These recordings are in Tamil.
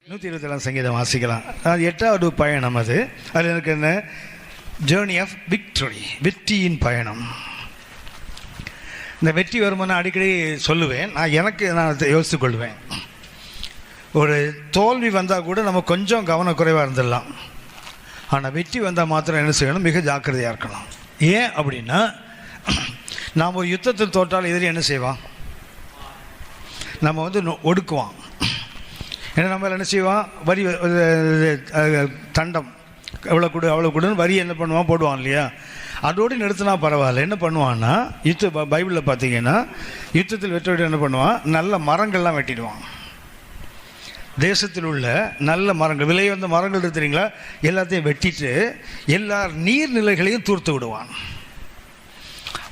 127 சங்கீதம் வாசிக்கலாம். அது 8வது பயணம். அதில் எனக்கு என்ன, ஜேர்னி ஆஃப் விக்டரி, வெற்றியின் பயணம். இந்த வெற்றி வருமானம் அடிக்கடி சொல்லுவேன். நான் யோசித்து கொள்வேன். ஒரு தோல்வி வந்தால் கூட நம்ம கொஞ்சம் கவனக்குறைவாக இருந்துடலாம். ஆனால் வெற்றி வந்தால் மாத்திரம் என்ன செய்யணும், மிக ஜாக்கிரதையாக இருக்கணும். ஏன் அப்படின்னா, நாம் ஒரு யுத்தத்தில் தோற்றால் எதிரி என்ன செய்வான், நம்ம ஒடுக்குவான். ஏன்னா நம்ம என்ன செய்வான், வரி தண்டம் எவ்வளோ கொடு அவ்வளோ கொடுன்னு வரி என்ன பண்ணுவான், போடுவான் இல்லையா. அதோடு நிறுத்தினா பரவாயில்ல. என்ன பண்ணுவான்னா, பைபிளில் பார்த்தீங்கன்னா யுத்தத்தில் வெற்றி என்ன பண்ணுவான், நல்ல மரங்கள்லாம் வெட்டிடுவான். தேசத்தில் உள்ள நல்ல மரங்கள், விலை வந்த மரங்கள் இருக்கிறீங்களா, எல்லாத்தையும் வெட்டிட்டு எல்லா நீர்நிலைகளையும் தூர்த்து விடுவான்.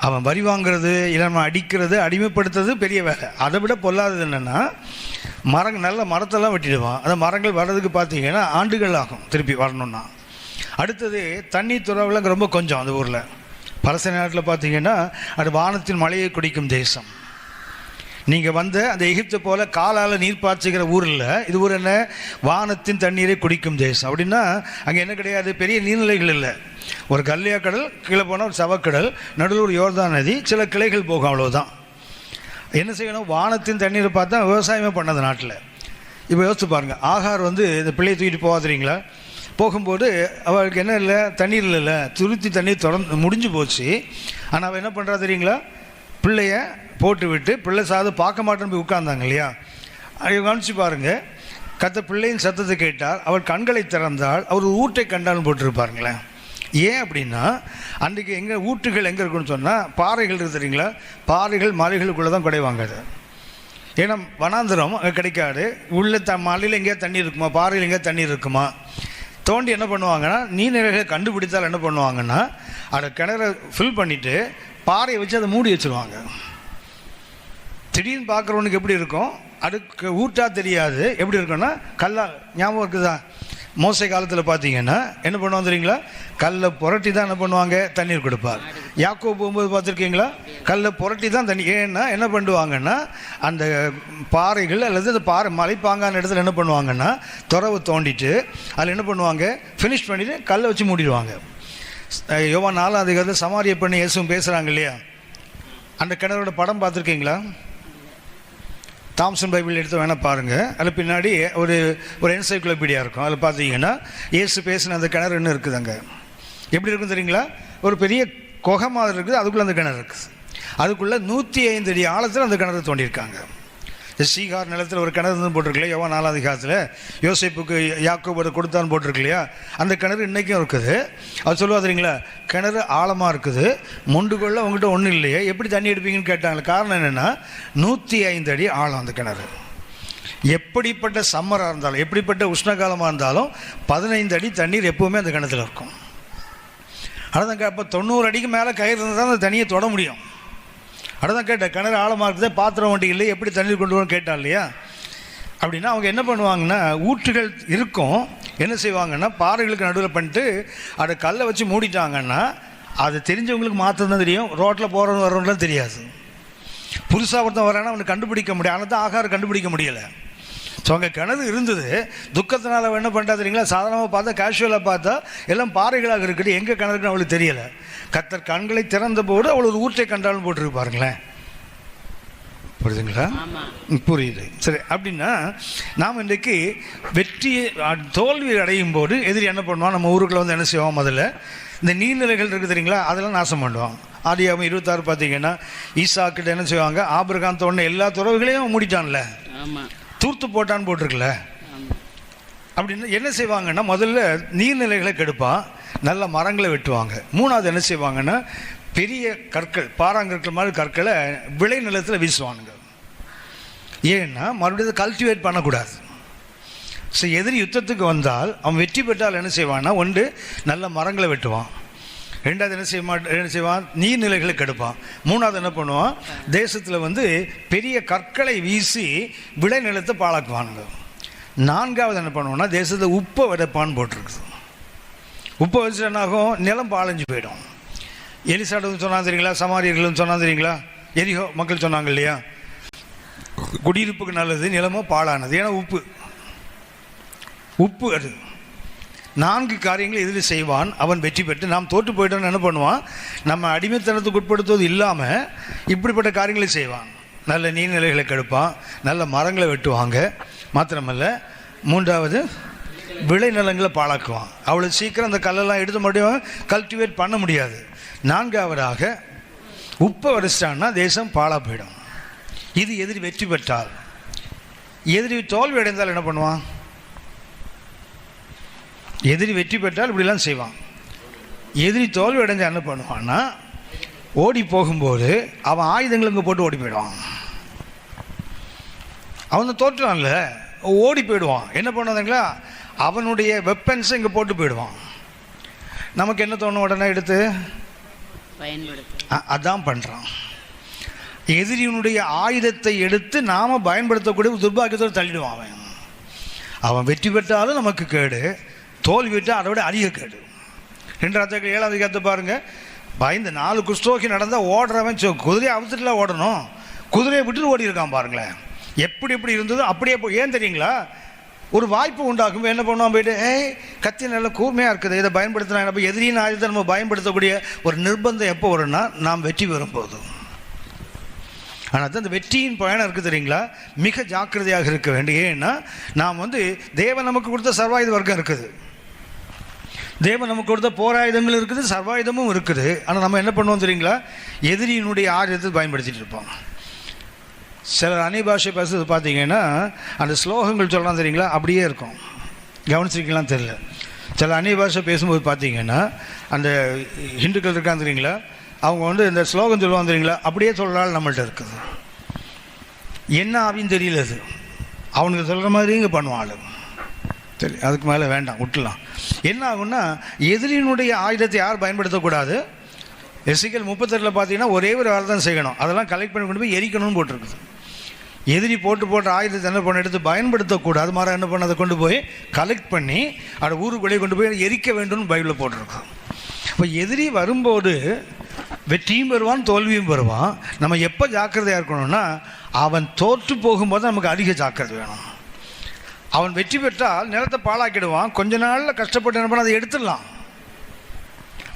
அவன் வரி வாங்கிறது, இல்லை அடிக்கிறது, அடிமைப்படுத்துறது பெரிய வேலை. அதை விட பொல்லாதது என்னென்னா, நல்ல மரத்தெல்லாம் வெட்டிடுவான். அந்த மரங்கள் வர்றதுக்கு பார்த்தீங்கன்னா ஆண்டுகள் ஆகும் திருப்பி வரணும்னா. அடுத்தது தண்ணி துறவுலாம் ரொம்ப கொஞ்சம். அந்த ஊரில் பலஸ்தீன நாட்டில் பார்த்தீங்கன்னா அது வானத்தின் மழையை குடிக்கும் தேசம். நீங்கள் அந்த எகிப்தை போல காலால் நீர் பாய்ச்சுகிற ஊரில் இது ஊர் என்ன, வானத்தின் தண்ணீரை குடிக்கும் தேசம். அப்படின்னா அங்கே என்ன கிடையாது, பெரிய நீர்நிலைகள் இல்லை. ஒரு கல்லியா கடல், கீழே போனால் ஒரு சவக்கடல், நடுவில் ஒரு யோர்தான் நதி, சில கிளைகள் போகும், அவ்வளோதான். என்ன செய்யணும், வானத்தின் தண்ணீரை பார்த்தா விவசாயமே பண்ணது நாட்டில். இப்போ யோசிச்சு பாருங்கள், ஆகார் இந்த பிள்ளையை தூக்கிட்டு போகாதீங்களா, போகும்போது அவளுக்கு என்ன இல்லை, தண்ணீர் இல்லை, துருத்தி தண்ணீர் தொடர்ந்து முடிஞ்சு போச்சு. ஆனால் அவள் என்ன பண்ணுறா தெரியுங்களா, பிள்ளைய போட்டு விட்டு பிள்ளை சாது பார்க்க மாட்டேன்னு போய் உட்கார்ந்தாங்க இல்லையா. அதை கவனிச்சு பாருங்கள், பிள்ளையின் சத்தத்தை கேட்டார், அவள் கண்களை திறந்தால் அவர் ஊற்றை கண்டாலும் போட்டுருப்பாருங்களேன். ஏன் அப்படின்னா, அன்றைக்கு எங்கே ஊற்றுகள் எங்கே இருக்குன்னு சொன்னால் பாறைகள் இருக்குது தெரியுங்களா. பாறைகள் மலைகளுக்குள்ளே தான் குடைவாங்க. அது ஏன்னா வனாந்திரம் அங்கே கிடைக்காது. உள்ள மலையில் எங்கேயா தண்ணி இருக்குமா, பாறையில் எங்கேயா தண்ணீர் இருக்குமா, தோண்டி என்ன பண்ணுவாங்கன்னா, நீர்நிலைகளை கண்டுபிடித்தால் என்ன பண்ணுவாங்கன்னா, அதை கிணறை ஃபில் பண்ணிவிட்டு பாறையை வச்சு அதை மூடி வச்சுருவாங்க. திடீர்னு பார்க்குறவனுக்கு எப்படி இருக்கும், அதுக்கு ஊற்றா தெரியாது, எப்படி இருக்குன்னா கல்லா. ஞாபகம் இருக்குதா, மோசை காலத்தில் பார்த்தீங்கன்னா என்ன பண்ணுவாங்க தெரியுங்களா, கல்லை புரட்டி தான் என்ன பண்ணுவாங்க, தண்ணீர் கொடுப்பார். யாக்கோபு போகும்போது பார்த்துருக்கீங்களா, கல்லை புரட்டி தான் தண்ணி. ஏன்னா என்ன பண்ணுவாங்கன்னா, அந்த பாறைகள் அல்லது அந்த மலைப்பாங்கான இடத்துல என்ன பண்ணுவாங்கன்னா, துறவு தோண்டிட்டு அதில் என்ன பண்ணுவாங்க, ஃபினிஷ் பண்ணிவிட்டு கல்லை வச்சு மூடிடுவாங்க. யோவான் 4ஆம் அதிகாரத்தில் சமாரிய பண்ணி இயேசுவும் பேசுகிறாங்க இல்லையா. அந்த கிணறோட படம் பார்த்துருக்கீங்களா, தாம்சன் பைபிள் எடுத்து வேணால் பாருங்கள். அதில் பின்னாடி ஒரு என்சைக்ளோபீடியா இருக்கும். அதில் பார்த்தீங்கன்னா இயேசு பேசின அந்த கிணறு என்ன இருக்குது, அங்கே எப்படி இருக்குன்னு தெரியுங்களா, ஒரு பெரிய குகை மாதிரி இருக்குது, அதுக்குள்ளே அந்த கிணறு இருக்குது. அதுக்குள்ளே 105 அடி ஆழத்தில் அந்த கிணறு தோண்டியிருக்காங்க. சீகார் நிலத்தில் ஒரு கிணறு போட்டிருக்கலையா, யோவான் 4ஆம் அதிகாரத்தில் யோசேப்புக்கு யாக்கோபு கொடுத்தான்னு போட்டிருக்கு இல்லையா. அந்த கிணறு இன்றைக்கும் இருக்குது. அது சொல்லுவா தெரியுங்களா, கிணறு ஆழமாக இருக்குது, முண்டுக்குள்ள உங்கள்கிட்ட ஒன்றும் இல்லையே, எப்படி தண்ணி எடுப்பீங்கன்னு கேட்டாங்க. காரணம் என்னென்னா 105 அடி ஆழம் அந்த கிணறு. எப்படிப்பட்ட சம்மராக இருந்தாலும், எப்படிப்பட்ட உஷ்ணகாலமாக இருந்தாலும் 15 அடி தண்ணீர் எப்போவுமே அந்த கிணத்துல இருக்கும். அதுதான் அப்போ 90 அடிக்கு மேலே கயிறு இருந்தால் தான் அந்த தண்ணியை தொட முடியும். அதுதான் கேட்டேன், கிணறு ஆழமாக இருக்குது, பாத்திரம் வண்டி இல்லை, எப்படி தண்ணீர் கொண்டு வரணும் கேட்டால் இல்லையா. அப்படின்னா அவங்க என்ன பண்ணுவாங்கன்னா, ஊற்றுகள் இருக்கும், என்ன செய்வாங்கன்னா பாறைகளுக்கு நடுவில் பண்ணிட்டு அதை கல்லை வச்சு மூடிட்டாங்கன்னா, அது தெரிஞ்சவங்களுக்கு மாற்றம் தான் தெரியும், ரோட்டில் போகிறவங்க வர்றவங்களாம் தெரியாது. புதுசாக ஒருத்தன் வரானா அவனை கண்டுபிடிக்க முடியும். ஆனால் தான் ஆகாரம் கண்டுபிடிக்க முடியலை. ஸோ அங்கே கிணறு இருந்தது. துக்கத்தினால என்ன பண்ணுறா தெரியுங்களா, சாதாரணமாக பார்த்தா, கேஷுவலாக பார்த்தா எல்லாம் பாறைகளாக இருக்குது, எங்கே கிணறுக்குன்னு அவளுக்கு தெரியலை. கர்த்தர் கண்களை திறந்த போது அவள் ஒரு ஊற்றை கண்டாலும் போட்டிருப்பாருங்களேன். புரியுதுங்களா, புரியுது. சரி, அப்படின்னா நாம் இன்றைக்கு தோல்வி அடையும் போது எதிரி என்ன பண்ணுவான், நம்ம ஊருக்குள்ள என்ன செய்வோம், முதல்ல இந்த நீர்நிலைகள் இருக்குது தெரியுங்களா, அதெல்லாம் நாசம் பண்ணுவான். ஆதியாகமம் 26 பார்த்தீங்கன்னா ஈசாக்கிட்ட என்ன செய்வாங்க, ஆபிரகாம் தோண்ட எல்லா துறவுகளையும் மூடிட்டான்ல, தூர்த்து போட்டான்னு போட்டிருக்குல்ல. அப்படின்னு என்ன செய்வாங்கன்னா, முதல்ல நீர்நிலைகளை கெடுப்பான், நல்ல மரங்களை வெட்டுவாங்க. மூணாவது என்ன செய்வாங்கன்னா, பெரிய கற்கள், பாறாங்கற்கள் மாதிரி கற்களை விளை நிலத்தில் வீசுவானுங்க. ஏன்னா மறுபடியும் கல்டிவேட் பண்ணக்கூடாது. ஸோ எதிரி யுத்தத்துக்கு வந்தால் அவன் வெற்றி பெற்றால் என்ன செய்வான்னா, ஒன்று நல்ல மரங்களை வெட்டுவான், ரெண்டாவது என்ன செய்வான், நீர்நிலைகளை கெடுப்பான், மூணாவது என்ன பண்ணுவான், தேசத்தில் பெரிய கற்களை வீசி விளை நிலத்தை பாழாக்குவானுங்க. நான்காவது என்ன பண்ணுவோன்னா, தேசத்தில் உப்பை விதைப்பான்னு போட்டிருக்குது. உப்பை வச்சு என்னாகும், நிலம் பாழஞ்சு போயிடும். எலிசாடு சொன்னா தெரியுங்களா, சமாரியர்கள் சொன்னா தெரியுங்களா, எரிகோ மக்கள் சொன்னாங்க இல்லையா, குடியிருப்புக்கு நல்லது, நிலமோ பாழானது. ஏன்னா உப்பு உப்பு. அது 4 காரியங்களை எதிரி செய்வான். அவன் வெற்றி பெற்று நாம் தோற்று போயிட்டோன்னு என்ன பண்ணுவான், நம்ம அடிமைத்தனத்துக்கு உட்படுத்துவது இல்லாமல் இப்படிப்பட்ட காரியங்களை செய்வான். நல்ல நீர்நிலைகளை கெடுப்பான், நல்ல மரங்களை வெட்டுவாங்க. மாத்திரமல்ல, 3வது விளைநிலங்களை பாழாக்குவான். அவ்வளோ சீக்கிரம் அந்த கல்லெல்லாம் எடுத்து மறுபடியும் கல்டிவேட் பண்ண முடியாது. 4வதாக உப்பை வரிச்சிட்டான்னா தேசம் பாழா போயிடும். இது எதிரி வெற்றி பெற்றால். எதிரி தோல்வி அடைந்தால் என்ன பண்ணுவான்? எதிரி வெற்றி பெற்றால் இப்படிலாம் செய்வான். எதிரி தோல்வி அடைஞ்சால் என்ன பண்ணுவான்னா, ஓடி போகும்போது அவன் ஆயுதங்கள் இங்கே போட்டு ஓடி போயிடுவான். அவன் தோற்றான்ல, ஓடி போயிடுவான். என்ன பண்ணுவாங்களா, அவனுடைய வெப்பன்ஸை இங்கே போட்டு போயிடுவான். நமக்கு என்ன தோணும், உடனே எடுத்து அதான் பண்ணுறான். எதிரியினுடைய ஆயுதத்தை எடுத்து நாம் பயன்படுத்தக்கூடிய துர்பாக்கியத்தோடு தள்ளிடுவான். அவன் வெற்றி பெற்றாலும் நமக்கு கேடு, தோல்வி விட்டால் அதை விட அதிக கேடு. 2 ராஜாக்கள் 7வது அதிகாரத்தை பாருங்கள். பயந்து 4 குஷ்டோகி நடந்தால் ஓடுறவன் குதிரையை அவுத்துட்டுலாம் ஓடணும், குதிரையை விட்டுட்டு ஓடி இருக்கான் பாருங்களேன். எப்படி இருந்ததோ அப்படியே ஏன் தெரியுங்களா, ஒரு வாய்ப்பு உண்டாக்கும். என்ன பண்ணுவான், போயிட்டு கத்தி நல்ல கூர்மையாக இருக்குது, இதை பயன்படுத்தினா என்ன. எதிரியின் ஆயுதத்தை நம்ம பயன்படுத்தக்கூடிய ஒரு நிர்பந்தம் எப்போ வரும்னா, நாம் வெற்றி பெறும் போது. ஆனால் தான் இந்த வெற்றியின் பயணம் இருக்குது தெரியுங்களா, மிக ஜாக்கிரதையாக இருக்க வேண்டும். ஏன்னா நாம் தேவன் நமக்கு கொடுத்த சர்வாயுத வர்க்கம் இருக்குது, தேவன் நமக்கு கொடுத்த போராயுதங்கள் இருக்குது, சர்வாயுதமும் இருக்குது. ஆனால் நம்ம என்ன பண்ணுவோம் தெரியுங்களா, எதிரியினுடைய ஆயுதத்தை பயன்படுத்திட்டு இருப்போம். சிலர் அந்நிய பாஷை பேசுறது பார்த்தீங்கன்னா அந்த ஸ்லோகங்கள் சொல்லலாம் தெரியுங்களா, அப்படியே இருக்கும். கவனிச்சிருக்கலாம் தெரியல. சில அந்நிய பாஷை பேசும்போது பார்த்தீங்கன்னா அந்த ஹிந்துக்கள் இருக்காங்க தெரியுங்களா, அவங்க இந்த ஸ்லோகம் சொல்லுவாங்க தெரியுங்களா, அப்படியே சொல்கிறாள் நம்மள்ட்ட இருக்குது. என்ன ஆவின்னு தெரியல, அது அவனுக்கு சொல்கிற மாதிரி இங்கே பண்ணுவாள். சரி, அதுக்கு மேலே வேண்டாம், விட்டுலாம். என்ன ஆகுன்னா, எதிரியினுடைய ஆயுதத்தை யார் பயன்படுத்தக்கூடாது. எசேக்கியேல் 38 பார்த்தீங்கன்னா ஒரே ஒரு வேலை தான் செய்யணும், அதெல்லாம் கலெக்ட் பண்ணி கொண்டு போய் எரிக்கணும்னு போட்டிருக்குது. எதிரி போட்டு ஆயுதத்தை என்ன பண்ண எடுத்து பயன்படுத்தக்கூடாது, மாற என்ன பண்ண அதை கொண்டு போய் கலெக்ட் பண்ணி அதை ஊருக்குள்ளே கொண்டு போய் எரிக்க வேண்டும்னு பைபிளில் போட்டிருக்கோம். இப்போ எதிரி வரும்போது வெற்றியும் பெறுவான், தோல்வியும் பெறுவான். நம்ம எப்போ ஜாக்கிரதையாக இருக்கணும்னா, அவன் தோற்று போகும்போது நமக்கு அதிக ஜாக்கிரதை வேணும். அவன் வெற்றி பெற்றால் நிலத்தை பாழாக்கிடுவான். கொஞ்ச நாளில் கஷ்டப்பட்டு என்ன பண்ண அதை எடுத்துடலாம்.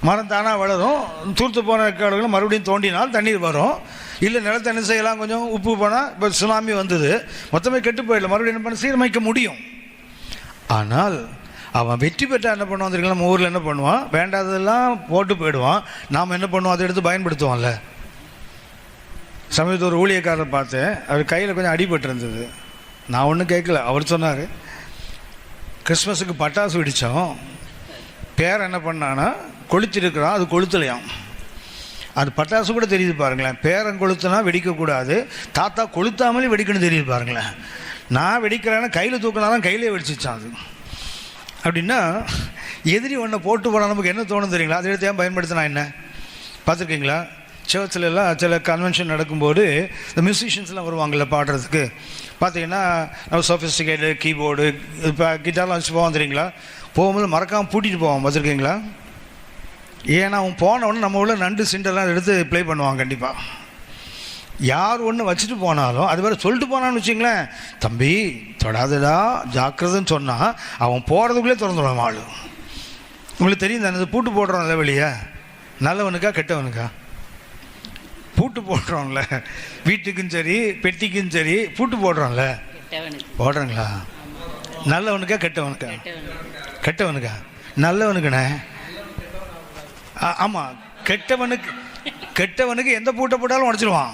மரம் தானாக வளரும். தூர்த்து போன காடுகளும் மறுபடியும் தோண்டினால் தண்ணீர் வரும். இல்லை நிலத்தை என்ன செய்யலாம், கொஞ்சம் உப்பு போனால், இப்போ சுனாமி வந்தது, மொத்தமே கெட்டு போயிடல, மறுபடியும் என்ன பண்ண சீரமைக்க முடியும். ஆனால் அவன் வெற்றி பெற்றால் என்ன பண்ணுவான் தெரியுங்களா, நம்ம ஊரில் என்ன பண்ணுவான், வேண்டாததெல்லாம் போட்டு போயிடுவான். நாம் என்ன பண்ணுவோம், அதை எடுத்து பயன்படுத்துவோம்ல. சமயத்தில் ஒரு ஊழியக்காரரை பார்த்தேன், அவர் கையில் கொஞ்சம் அடிபட்டு இருந்தது. நான் ஒன்றும் கேட்கல, அவர் சொன்னார், கிறிஸ்மஸுக்கு பட்டாசு வெடித்தோம், பேர் என்ன பண்ணான்னா கொளுத்திருக்கிறான், அது கொளுத்தலையாம். அது பட்டாசு கூட தெரியுது பாருங்களேன். பேரன் கொளுத்துனா வெடிக்கக்கூடாது, தாத்தா கொளுத்தாமலே வெடிக்கணும் தெரியுது பாருங்களேன். நான் வெடிக்கிறேன்னா கையில் தூக்கினாதான் கையிலே வெடிச்சிச்சான் அது. அப்படின்னா எதிரி ஒன்றை போட்டு போனால் நமக்கு என்ன தோணும் தெரியுங்களா, அதை எடுத்து ஏன் பயன்படுத்தினா என்ன. பார்த்துருக்கீங்களா, சர்ச்சிலெல்லாம் சில கன்வென்ஷன் நடக்கும்போது இந்த மியூசிஷியன்ஸ்லாம் வருவாங்கள்ல பாடுறதுக்கு, பார்த்தீங்கன்னா நம்ம சொஃபிஸ்டிகேட்டு கீபோர்டு இப்போ கிட்டார்லாம் வச்சு போவோம் தெரியுங்களா. போகும்போது மறக்காமல் பூட்டிகிட்டு போவோம், பார்த்துருக்கீங்களா. ஏன்னா அவன் போனவுடனே நம்ம உள்ள நண்டு சிண்டெல்லாம் எடுத்து ப்ளே பண்ணுவாங்க கண்டிப்பாக. யார் ஒன்று வச்சுட்டு போனாலும் அது வேறு சொல்லிட்டு போனான்னு வச்சிங்களேன், தம்பி தொடாதடா ஜாக்கிரதைன்னு சொன்னால் அவன் போகிறதுக்குள்ளே திறந்துடுவான் ஆள். உங்களுக்கு தெரியும் தானே, இது பூட்டு போடுறோம்ல வெளியே, நல்லவனுக்கா கெட்டவனுக்கா. பூட்டு போடுறோம்ல, வீட்டுக்கும் சரி பெட்டிக்கும் சரி பூட்டு போடுறோம்ல, போடுறீங்களா. நல்லவனுக்கா கெட்டவனுக்கா? கெட்டவனுக்கா. நல்லவனுக்குண்ணே. ஆமாம், கெட்டவனுக்கு எந்த பூட்டை போட்டாலும் உடச்சிடுவான்.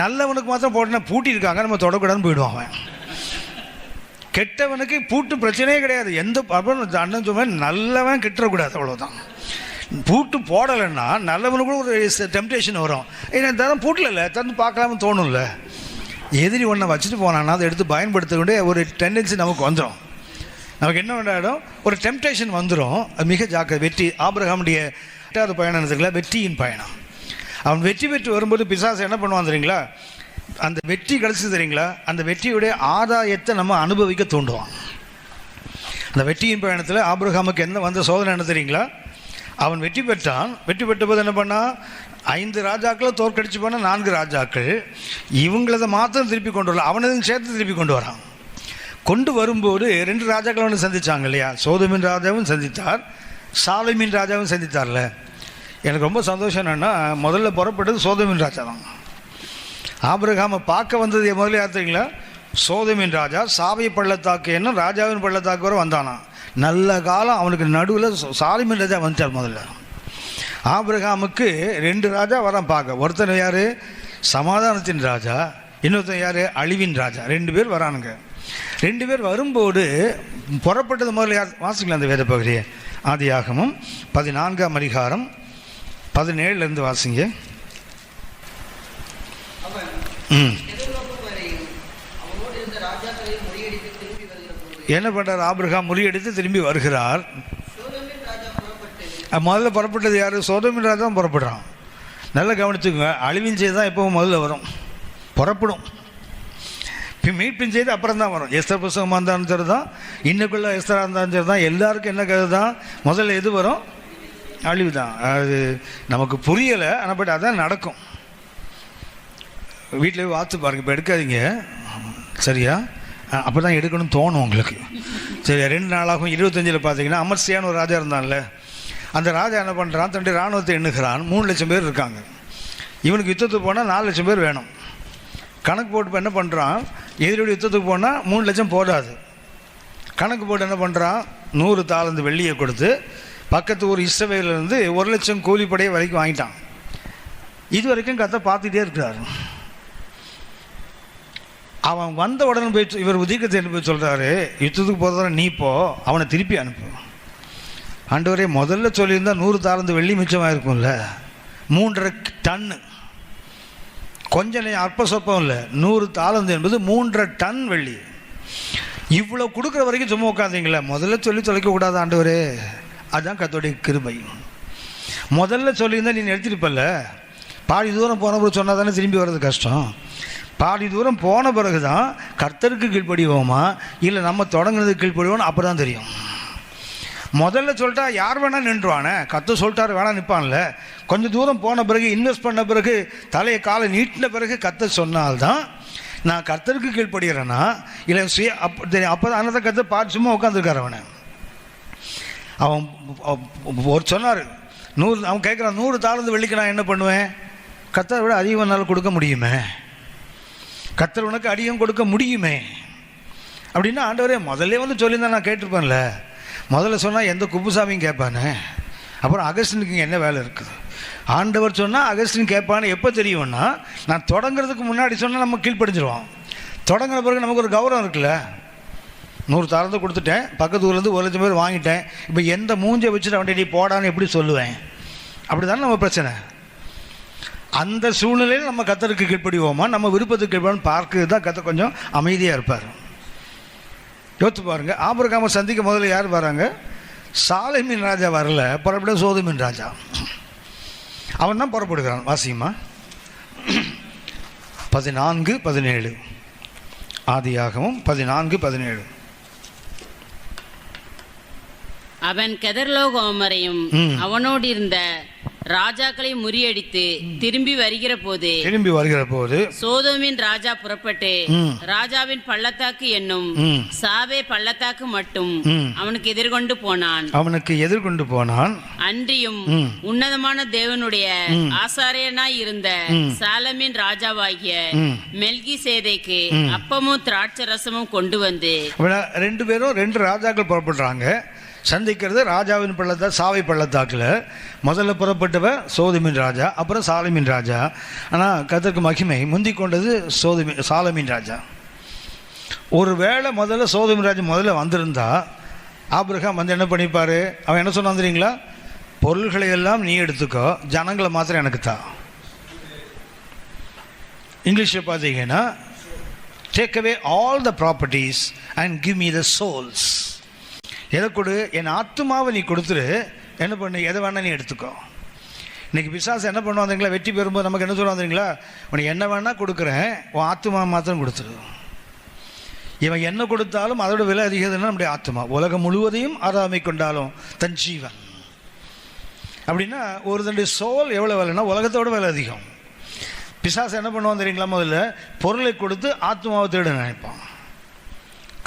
நல்லவனுக்கு மாத்திரம் போட்டனா பூட்டியிருக்காங்க நம்ம தொடக்கூடாதுன்னு போயிடுவான் அவன். கெட்டவனுக்கு பூட்டு பிரச்சனையே கிடையாது. எந்த அண்ணன் சொன்ன நல்லவன் கெட்டக்கூடாது, அவ்வளோதான். பூட்டு போடலைன்னா நல்லவனுக்கு ஒரு டெம்டேஷன் வரும். ஏன்னா தரம் பூட்டில் இல்லை, திறந்து பார்க்கலாம்னு தோணும்ல. எதிரி ஒன்றை வச்சுட்டு போனான்னா அதை எடுத்து பயன்படுத்தக்கூடிய ஒரு டெண்டன்சி நமக்கு வந்துடும். நமக்கு என்ன வேண்டாடும், ஒரு டெம்டேஷன் வந்துடும். அது மிக ஜாக்கிரதை. வெற்றி ஆபிரகாமுடைய 8வது பயணம் இருக்குல்ல, வெற்றியின் பயணம். அவன் வெற்றி பெற்று வரும்போது பிசாசு என்ன பண்ணுவான் தெரியுங்களா, அந்த வெற்றி கிடச்சி தெரியுங்களா, அந்த வெற்றியுடைய ஆதாயத்தை நம்ம அனுபவிக்க தூண்டுவான். அந்த வெற்றியின் பயணத்தில் ஆபிரகாமுக்கு என்ன வந்த சோதனை என்ன தெரியுங்களா, அவன் வெற்றி பெற்றான். வெற்றி பெற்ற போது என்ன பண்ணான், 5 ராஜாக்களை தோற்கடிச்சு போனால் 4 ராஜாக்கள். இவங்களதை மாத்திரம் திருப்பி கொண்டு வரல, அவனதையும் சேர்த்து திருப்பி கொண்டு வரான். கொண்டு வரும்போது 2 ராஜாக்கள் ஒன்று சந்தித்தாங்க இல்லையா? சோதோமின் ராஜாவும் சந்தித்தார், சாலேமின் ராஜாவும் சந்தித்தார்ல. எனக்கு ரொம்ப சந்தோஷம் என்னென்னா, முதல்ல புறப்பட்டது சோதோமின் ராஜா தான். ஆபிரகாமை பார்க்க வந்தது முதல்ல யார் தெரியுங்களா? சோதோமின் ராஜா. சாவை பள்ளத்தாக்கு என்ன ராஜாவின் பள்ளத்தாக்கு வரை வந்தானா. நல்ல காலம் அவனுக்கு நடுவில் சாலேமின் ராஜா வந்துட்டார். முதல்ல ஆபிரகாமுக்கு 2 ராஜா வரான் பார்க்க. ஒருத்தர் யார்? சமாதானத்தின் ராஜா, இன்னொருத்தர் யார்? அழிவின் ராஜா. 2 பேர் வரானுங்க. 2 பேர் வரும்போது புறப்பட்டது முதல்ல யார்? வாசிக்கலாம் அந்த வேத பகுதியை. ஆதியாகமம் 14ஆம் அதிகாரம் 17 வாசிங்க. என்ன பண்றார்? ஆபிரகாம் முறியடித்து திரும்பி வருகிறார். முதல்ல புறப்பட்டது யார்? சோதோமின் ராஜா தான் புறப்படுறான். நல்லா கவனிச்சுக்கோங்க, அழிவின் செய்தி தான் எப்பவும் முதல்ல வரும், புறப்படும். இப்போ மீட்பின் செய்தி அப்புறம் தான் வரும். எஸ்தர் புஸ்தகமாக இருந்தாலும் சரி தான், இன்னைக்குள்ள எஸ்தராக இருந்தாலும் சரி தான், எல்லாருக்கும் என்ன கதை தான்? முதல்ல எது வரும்? அழிவு தான். அது நமக்கு புரியலை, ஆனால் பட் அதான் நடக்கும். வீட்டில் வாத்து பாருங்கள், இப்போ எடுக்காதீங்க சரியா? அப்போ தான் எடுக்கணும்னு தோணும் உங்களுக்கு. சரி, 2 நாளாகும். 25 பார்த்தீங்கன்னா அமர்சியான ஒரு ராஜா இருந்தான்ல, அந்த ராஜா என்ன பண்ணுறான்? தன்னுடைய இராணுவத்தை எண்ணுகிறான். 3 லட்சம் பேர் இருக்காங்க. இவனுக்கு யுத்தத்துக்கு போனால் 4 லட்சம் பேர் வேணும். கணக்கு போட்டு என்ன பண்ணுறான்? எதிரோட யுத்தத்துக்கு போனால் 3 லட்சம் போடாது. கணக்கு போட்டு என்ன பண்ணுறான்? 100 தாலந்து வெள்ளியை கொடுத்து பக்கத்து ஊர் இஸ்ரவேலிருந்து 1 லட்சம் கூலிப்படையை வரைக்கும் வாங்கிட்டான். இது வரைக்கும் கதை பார்த்துட்டே இருக்கிறார். அவன் வந்த உடனே போய் இவர் உதிக்கத்தை போய் சொல்கிறாரு, யுத்தத்துக்கு போகிறதான நீ போ, அவனை திருப்பி அனுப்பு. ஆண்டவரே, முதல்ல சொல்லியிருந்தால் 100 தாலந்து வெள்ளி மிச்சமாக இருக்கும்ல. 3.5 டன்னு, கொஞ்சம் அற்ப சொப்பம் இல்லை. 100 தாலந்து என்பது 3.5 டன் வெள்ளி. இவ்வளோ கொடுக்குற வரைக்கும் சும்மா உட்காந்தீங்களே, முதல்ல சொல்லி தொலைக்கக்கூடாது ஆண்டவரே. அதுதான் கர்த்தருடைய கிருபை. முதல்ல சொல்லியிருந்தால் நீ நிறுத்திருப்பல்ல. பாதி தூரம் போன பிறகு சொன்னால் தானே திரும்பி வர்றது கஷ்டம். பாதி தூரம் போன பிறகு தான் கர்த்தருக்கு கீழ்ப்படிவோமா இல்லை நம்ம தொடங்குறதுக்கு கீழ்ப்படிவோன்னு அப்போ தான் தெரியும். முதல்ல சொல்லிட்டா யார் வேணால் நின்றுவானே. கர்த்தர் சொல்லிட்டாரு வேணா நிற்பான்ல. கொஞ்சம் தூரம் போன பிறகு, இன்வெஸ்ட் பண்ண பிறகு, தலையை காலை நீட்டின பிறகு கர்த்தர் சொன்னால்தான் நான் கர்த்தருக்கு கீழ்ப்படுகிறேன்னா இல்லை அப்போ தான் அன்னதான் கர்த்தர் பார்த்து சும்மா உட்காந்துருக்காரு. அவன் ஒரு சொன்னார் 100, அவன் கேட்குறான் 100 தாலந்து வெள்ளிக்கு நான் என்ன பண்ணுவேன்? கர்த்தரை விட அதிகம் என்னால் கொடுக்க முடியுமே, கர்த்தர் உனக்கு அதிகம் கொடுக்க முடியுமே அப்படின்னா, ஆண்டவரே முதல்ல வந்து சொல்லியிருந்தா நான் கேட்டிருப்பேன்ல. முதல்ல சொன்னால் எந்த குப்புசாமியும் கேட்பானே, அப்புறம் அகஸ்டினுக்கு என்ன வேலை இருக்குது? ஆண்டவர் சொன்னால் அகஸ்டின் கேட்பான்னு எப்போ தெரியும்னா, நான் தொடங்குறதுக்கு முன்னாடி சொன்னால் நம்ம கீழ்ப்படிஞ்சிருவோம். தொடங்குற பிறகு நமக்கு ஒரு கௌரவம் இருக்குல்ல. 100 தாலந்து கொடுத்துட்டேன், பக்கத்து ஊர்லேருந்து 1 லட்சம் பேர் வாங்கிட்டேன், இப்போ எந்த மூஞ்சை வச்சுட்டு அவன்கிட்ட நீ போடான்னு எப்படி சொல்லுவேன்? அப்படி தானே நம்ம பிரச்சனை. அந்த சூழ்நிலையில் நம்ம கர்த்தருக்கு கீழ்ப்படிவோமா, நம்ம விருப்பத்துக்கு கீழ்ப்படிவோம்னு பார்க்கிறது தான் கர்த்தர் கொஞ்சம் அமைதியாக இருப்பார். யோசித்து பாருங்க, ஆபிரகாமை சந்திக்க முதல்ல யார் வராங்க? சாலேமின் ராஜா வரல, புறப்பட சோதோமின் ராஜா. அவன் தான் புறப்படுகிறான். வாசியமா 14:17. ஆதியாகமம் 14:17. அவன் கெதர்லோகோமரையும் அவனோடு இருந்த ராஜாக்களை முறியடித்து திரும்பி வருகிற போது சோதோமின் ராஜா புறப்பட்டு ராஜாவின் பள்ளத்தாக்கு என்னும் சாவே பள்ளத்தாக்கு மட்டும் அவனுக்கு எதிர்கொண்டு போனான். அன்றியும் உன்னதமான தேவனுடைய ஆசாரியனாய் இருந்த சாலமின் ராஜாவாகிய மெல்கிசேதேக்கு அப்பமும் திராட்சை ரசமும் கொண்டு வந்து 2 பேரும் 2 ராஜாக்கள் புறப்படுறாங்க. சந்திக்கிறது ராஜாவின் பள்ளத்தாக்கு, சாவை பள்ளத்தாக்கில். முதல்ல புறப்பட்டவர் சோதோமின் ராஜா, அப்புறம் சாலேமின் ராஜா. ஆனால் கர்த்தருக்கு மகிமை முந்தி கொண்டது சாலேமின் ராஜா. ஒரு வேளை முதல்ல சோதோமின் ராஜா முதல்ல வந்திருந்தா ஆபிரகாம் வந்து என்ன பண்ணிப்பார்? அவன் என்ன சொன்னான் தெரியுங்களா? பொருள்களை எல்லாம் நீ எடுத்துக்கோ, ஜனங்களை மாத்திரம் எனக்கு தா. இங்கிலீஷில் பார்த்தீங்கன்னா take away all the properties and give me the souls. எதை கொடு? என் ஆத்துமாவை நீ கொடுத்துரு, என்ன பண்ணு, எதை வேணா நீ எடுத்துக்கோ. இன்றைக்கி பிசாசு என்ன பண்ணுவாந்தீங்களா? வெற்றி பெறும்போது நமக்கு என்ன சொல்லுவாந்தீங்களா? உனக்கு என்ன வேணா கொடுக்குறேன், உன் ஆத்துமா மாத்திரம் கொடுத்துரு. இவன் என்ன கொடுத்தாலும் அதோட விலை அதிகதுன்னா நம்முடைய ஆத்துமா. உலகம் முழுவதையும் ஆராமை கொண்டாலும் தன் ஜீவன் அப்படின்னா ஒரு தன்னுடைய சோல் எவ்வளோ விலைன்னா உலகத்தோட விலை அதிகம். பிசாசு என்ன பண்ணுவான் தெரியுங்களா? முதல்ல பொருளை கொடுத்து ஆத்மாவை தேட நினைப்பான்.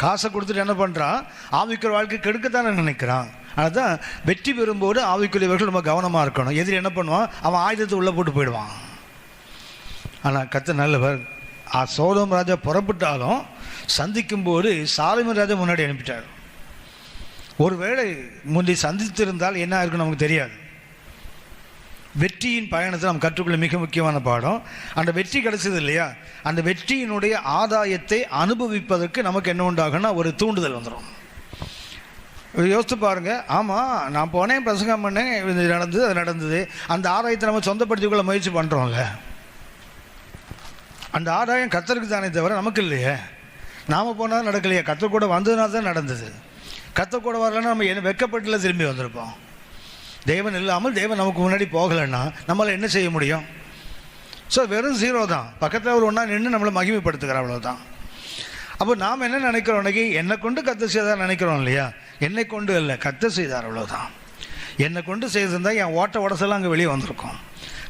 காசை கொடுத்துட்டு என்ன பண்ணுறான், ஆவிக்குரிய வாழ்க்கை கெடுக்கத்தானே நினைக்கிறான். அதுதான் வெற்றி பெறும்போது ஆவிக்குரியவர்கள் ரொம்ப கவனமாக இருக்கணும். எதிரி என்ன பண்ணுவான், அவன் ஆயுதத்தை உள்ளே போட்டு போயிடுவான். ஆனால் கர்த்தர் நல்லவர். சோதோம் ராஜா புறப்பட்டாலும் சந்திக்கும்போது சாலமோன் ராஜா முன்னாடி அனுப்பிட்டார். ஒருவேளை முந்தி சந்தித்திருந்தால் என்ன இருக்குன்னு நமக்கு தெரியாது. வெற்றியின் பயணத்தை நாம் கற்றுக்கொள்ள மிக முக்கியமான பாடம். அந்த வெற்றி கிடைச்சது இல்லையா, அந்த வெற்றியினுடைய ஆதாயத்தை அனுபவிப்பதற்கு நமக்கு என்ன உண்டாகுன்னா ஒரு தூண்டுதல் வந்துடும். யோசித்து பாருங்க. ஆமாம், நான் போனேன், பிரசங்கம் பண்ணேன், இது நடந்தது, அது நடந்தது. அந்த ஆதாயத்தை நம்ம சொந்தப்படுத்திக்கொள்ள முயற்சி பண்ணுறோம்ல. அந்த ஆதாயம் கர்த்தருக்கு தானே தவிர நமக்கு இல்லையே. நாம் போனால் நடக்கலையே, கர்த்தர் கூட வந்ததுனால தான் நடந்தது. கர்த்தர் கூட வரலன்னா நம்ம என்ன வெக்கப்பட்டுல திரும்பி வந்திருப்போம். தேவன் இல்லாமல் தேவன் நமக்கு முன்னாடி போகலைன்னா நம்மளால் என்ன செய்ய முடியும்? ஸோ வெறும் 0 தான். பக்கத்தில் ஒரு ஒன்றா நின்று நம்மளை மகிமைப்படுத்துகிற அவ்வளோதான். அப்போ நாம் என்ன நினைக்கிறோம், அன்றைக்கி என்னை கொண்டு கர்த்தர் செய்தார் நினைக்கிறோம் இல்லையா. என்னை கொண்டு இல்லை, கர்த்தர் செய்தார், அவ்வளோதான். என்னை கொண்டு செய்திருந்தால் என் ஓட்ட உடசெல்லாம் அங்கே வெளியே வந்திருக்கும்.